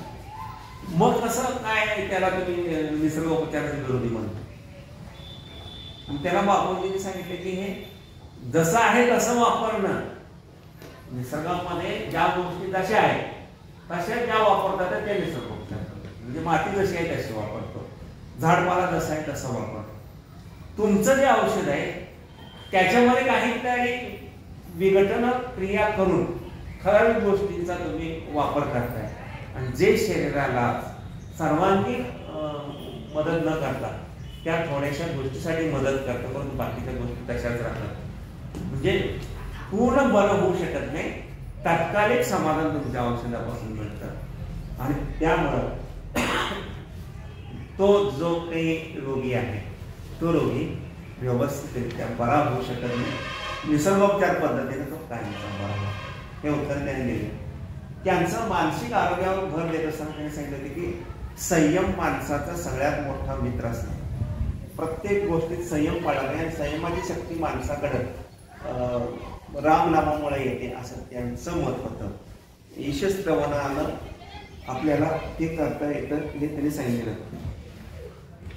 मग कसं काय त्याला तुम्ही निसर्गोपचाराचे विरोधी म्हणतो? त्याला बापूजींनी सांगितले की हे जसं आहे तसं वापरणं. निसर्गामध्ये ज्या गोष्टी जशा आहेत तशा ज्या वापरतात त्या निसर्गोपचार करतात. म्हणजे माती जशी आहे तशी वापरतो, झाडपाला जसा आहे तसं वापरतो. तुमचं जे औषध आहे त्याच्यामध्ये काहीतरी विघटन क्रिया करून ठराविक गोष्टींचा तुम्ही वापर करताय आणि जे शरीराला सर्वांगीण मदत न करता त्या थोड्याशा गोष्टीसाठी मदत करतात, परंतु बाकीच्या गोष्टी तशाच राहतात. म्हणजे पूर्ण बरं होऊ शकत नाही, तात्कालिक समाधान तुमच्या औषधापासून मिळतं. आणि त्यामुळं तो जो काही रोगी आहे तो रोगी व्यवस्थितरित्या बरा होऊ शकत नाही. निसर्गोपचार पद्धतीने तो कायम सांभाळावा, हे उत्तर त्यांनी दिले. त्यांचं मानसिक आरोग्यावर भर देत असताना त्यांनी सांगितलं होते की संयम माणसाचा सगळ्यात मोठा मित्र असतो. प्रत्येक गोष्टीत संयम पाळावे आणि संयमाची शक्ती माणसाकडे रामनामामुळे येते असं त्यांचं मत होतं. यशस्त्रवनानं आपल्याला ते करता येतं हे त्यांनी सांगितलं.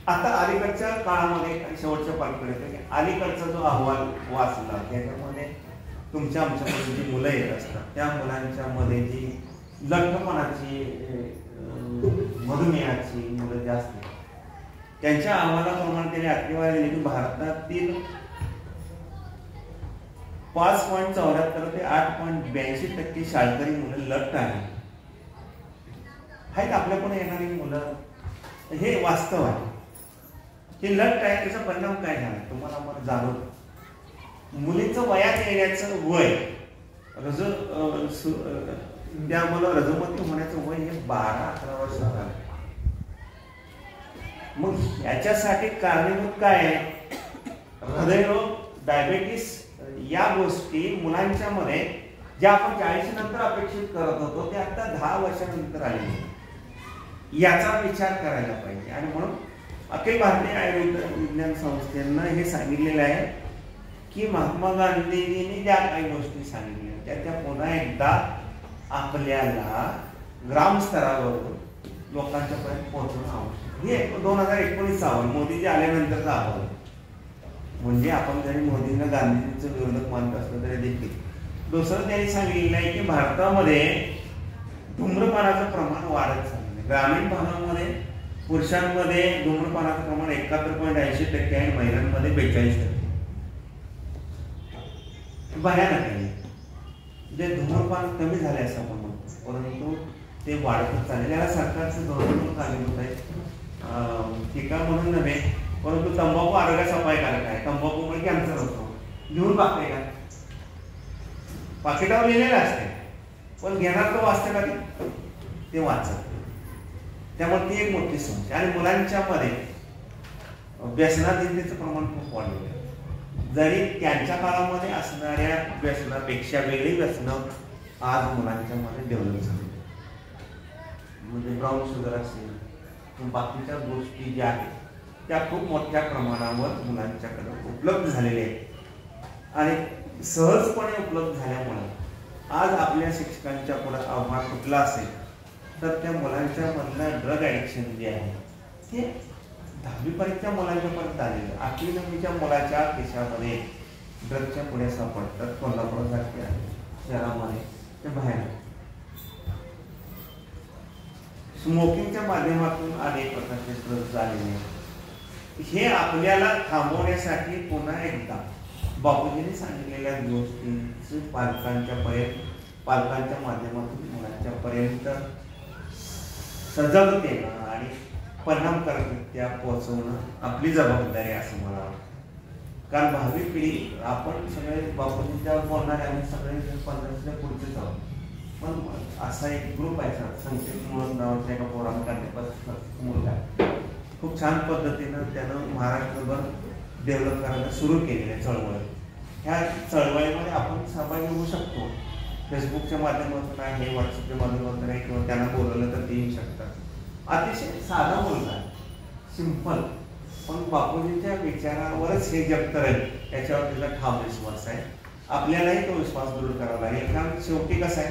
आता अलीकडच्या काळामध्ये शेवटच्या पाठवड्यात अलीकडचा जो अहवाल वाचला त्याच्यामध्ये तुमच्या आमच्यामध्ये जी मुलं येत असतात त्या मुलांच्या मध्ये जी लठ्ठपणाची मधुमेहाची मुलं जास्त त्यांच्या अहवालाप्रमाणे त्यांनी आकडेवारी दिली की भारतातील 5.74 ते 8.82% शाळकरी मुलं लठ्ठ आहेत. आपल्याकडे येणारी मुलं हे वास्तव आहे. हे लठ्ठ आहे त्याचा परिणाम काय झाला तुम्हाला मला जाणवतं. मुलीचं वयात येण्याचं वय त्यामुळे रजोमती होण्याचं वय हे 12-11 वर्ष झालं. मग याच्यासाठी कारणीभूत काय आहे. हृदयरोग, डायबेटीस या गोष्टी मुलांच्या मध्ये ज्या आपण 40 नंतर अपेक्षित करत होतो ते आता 10 वर्षानंतर आले. याचा विचार करायला पाहिजे. आणि म्हणून अखिल भारतीय आयुर्वेद विज्ञान संस्थेनं हे सांगितलेलं आहे की महात्मा गांधींनी ज्या काही गोष्टी सांगितल्या त्या पुन्हा एकदा आपल्याला ग्रामस्तरावरून लोकांच्या पर्यंत पोहोचवणं आवश्यक. हे 2019 आव्हान मोदीजी आल्यानंतरचं आव्हान. म्हणजे आपण जरी मोदींना गांधीजींचं विरोधक मानत असलं तरी देखील दुसरं त्यांनी सांगितलेलं आहे की भारतामध्ये धूम्रपानाचं प्रमाण वाढत चाललंय. ग्रामीण भागामध्ये पुरुषांमध्ये धूम्रपानाचं प्रमाण 71.80% आणि महिलांमध्ये 42%. भयानक आहे. म्हणजे धूम्रपान कमी झाले असं आपण म्हणतो परंतु ते वाढतच चालले. याला सरकारचं धोरण कारणीभूत आहे. टीका म्हणून नव्हे परंतु तंबाखू आरोग्यास अपायकारक आहे. तंबाखूमुळे कॅन्सर होतो. घेऊन पाहते का पाकिटावर लिहिलेलं असते पण घेणार तो वाचते का ते वाचत. त्यामुळे ती एक मोठी समस्या. आणि मुलांच्या मध्ये व्यसनाधीनतेचं प्रमाण खूप वाढलेलं आहे. जरी त्यांच्या काळामध्ये असणाऱ्या व्यसनापेक्षा वेगळी व्यसनं आज मुलांच्या मध्ये डेव्हलप झाली. म्हणजे ब्राऊन शुगर असेल बाकीच्या गोष्टी ज्या आहेत त्या खूप मोठ्या प्रमाणावर मुलांच्याकडे उपलब्ध झालेल्या आहेत. आणि सहजपणे उपलब्ध झाल्यामुळे आज आपल्या शिक्षकांच्या पुढे आव्हान कुठलं असेल तर त्या मुलांच्या मधलं ड्रग ॲडिक्शन जे आहे ते 10वी पर्यंतच्या मुलांच्या पर्यंत आलेलं. 8वी 9वीच्या मुलाच्या खिशामध्ये ड्रगच्या पुढे सापडतात. कोल्हापूरसारख्या शहरामध्ये ते बाहेर स्मोकिंगच्या माध्यमातून अनेक प्रकारचे ड्रग्ज आलेले. हे आपल्याला थांबवण्यासाठी पुन्हा एकदा बापूजींनी सांगितलेल्या गोष्टी पालकांच्या माध्यमातून मुलांच्या पर्यंत सजगतेनं आणि परिणामकारकरित्या पोहोचवणं आपली जबाबदारी आहे असं मला वाटतं. कारण भावी पिढी आपण सगळे बापूजींच्या बोलणारे आम्ही सगळे 15च्या पुढचेच आहोत. पण असा एक ग्रुप आहे संकेत म्हणून नावाच्या एका पोराम करण्यापासून मुलगा खूप छान पद्धतीनं त्यानं महाराष्ट्रभर डेव्हलप करायला सुरू केलेल्या चळवळ. ह्या चळवळीमध्ये आपण सहभागी होऊ शकतो. फेसबुकच्या माध्यमातून आहे, व्हॉट्सअपच्या माध्यमातून आहे किंवा त्यांना बोलवलं तर ते येऊ शकतात. अतिशय साधा मुलगा सिंपल पण बापूजींच्या विचारावरच हे जग करेल याच्यावर त्याचा ठाम विश्वास आहे. आपल्यालाही तो विश्वास दृढ करावा लागेल. कारण शेवटी कसं आहे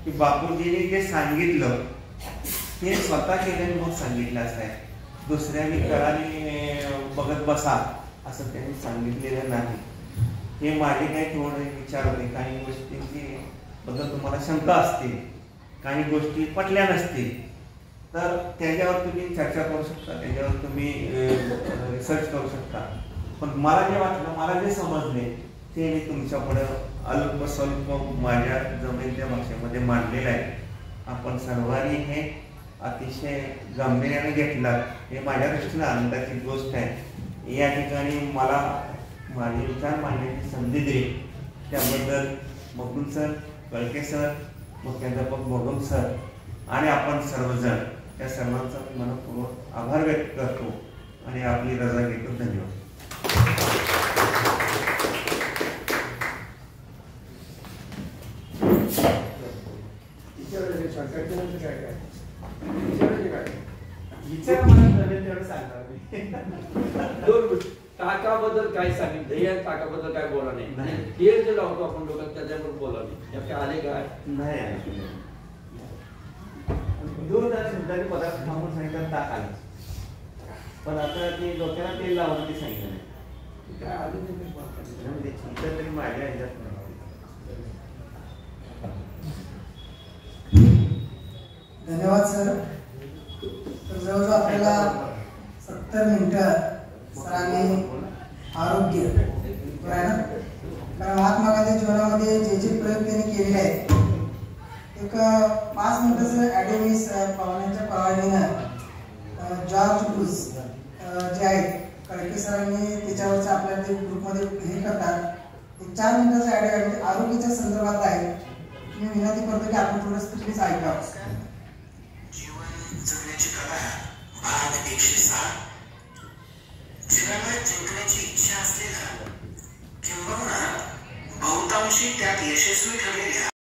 की बापूजींनी जे सांगितलं ते स्वतः केल्याने मग सांगितलं असं आहे. दुसऱ्याने कराने बघत बसा असं त्यांनी सांगितलेलं नाही. हे माझे काही थोडे विचार होते. काही गोष्टींची बद्दल तुम्हाला शंका असतील, काही गोष्टी पटल्या नसतील तर त्याच्यावर तुम्ही चर्चा करू शकता, त्याच्यावर तुम्ही रिसर्च करू शकता. पण मला जे वाटलं, मला जे समजले ते मी तुमच्यापुढे अल्प स्वल्प माझ्या जमेच्या भाषेमध्ये मांडलेलं आहे. आपण सर्वांनी हे अतिशय गांभीर्याने घेतलं हे माझ्या दृष्टीने आनंदाची गोष्ट आहे. या ठिकाणी मला माझे विचार मांडण्याची संधी दिली त्याबद्दल बकुल सर, कळके सर, मुख्याध्यापक भोगम सर आणि आपण सर्वजण या सर्वांचा मनपूर्वक आभार व्यक्त करतो आणि आपली रजा घेतो. धन्यवाद. टाकाबद्दल काय सांगितलं या टाकाबद्दल काय बोला नाही. हे जे लावतो आपण डोक्यात त्याच्यावर बोला नाही. आले काय नाही दूध आणि शुद्धाचे पदार्थ थांबून सांगितलं ताक आलं, पण आता ते डोक्याला तेल लावून ते सांगितलं नाही. काय आले नाही इतर तरी माझ्या ह्याच्यात नाही. धन्यवाद सर. तर जवळजवळ आपल्याला 70 मिनिटं सरांनी आरोग्य आहे ना, कारण महात्मा गांधी जीवनामध्ये जे प्रयोग त्यांनी केलेले आहेत, एक 5 मिनिटाचं ॲडोमिस पाहुण्यांच्या परवानगीनं जॉर्ज ब्रूस जे आहेत कळके सरांनी त्याच्यावरचं आपल्या ते ग्रुपमध्ये हे करतात. एक 4 मिनिटाचं ॲडो आरोग्याच्या संदर्भात आहे. मी विनंती करतो की आपण थोडंसं प्लीज ऐकावं. जीवन जगण्याची कला भाग 106. जगाला जिंकण्याची इच्छा असलेला किंबहुना बहुतांशी त्यात यशस्वी ठरलेल्या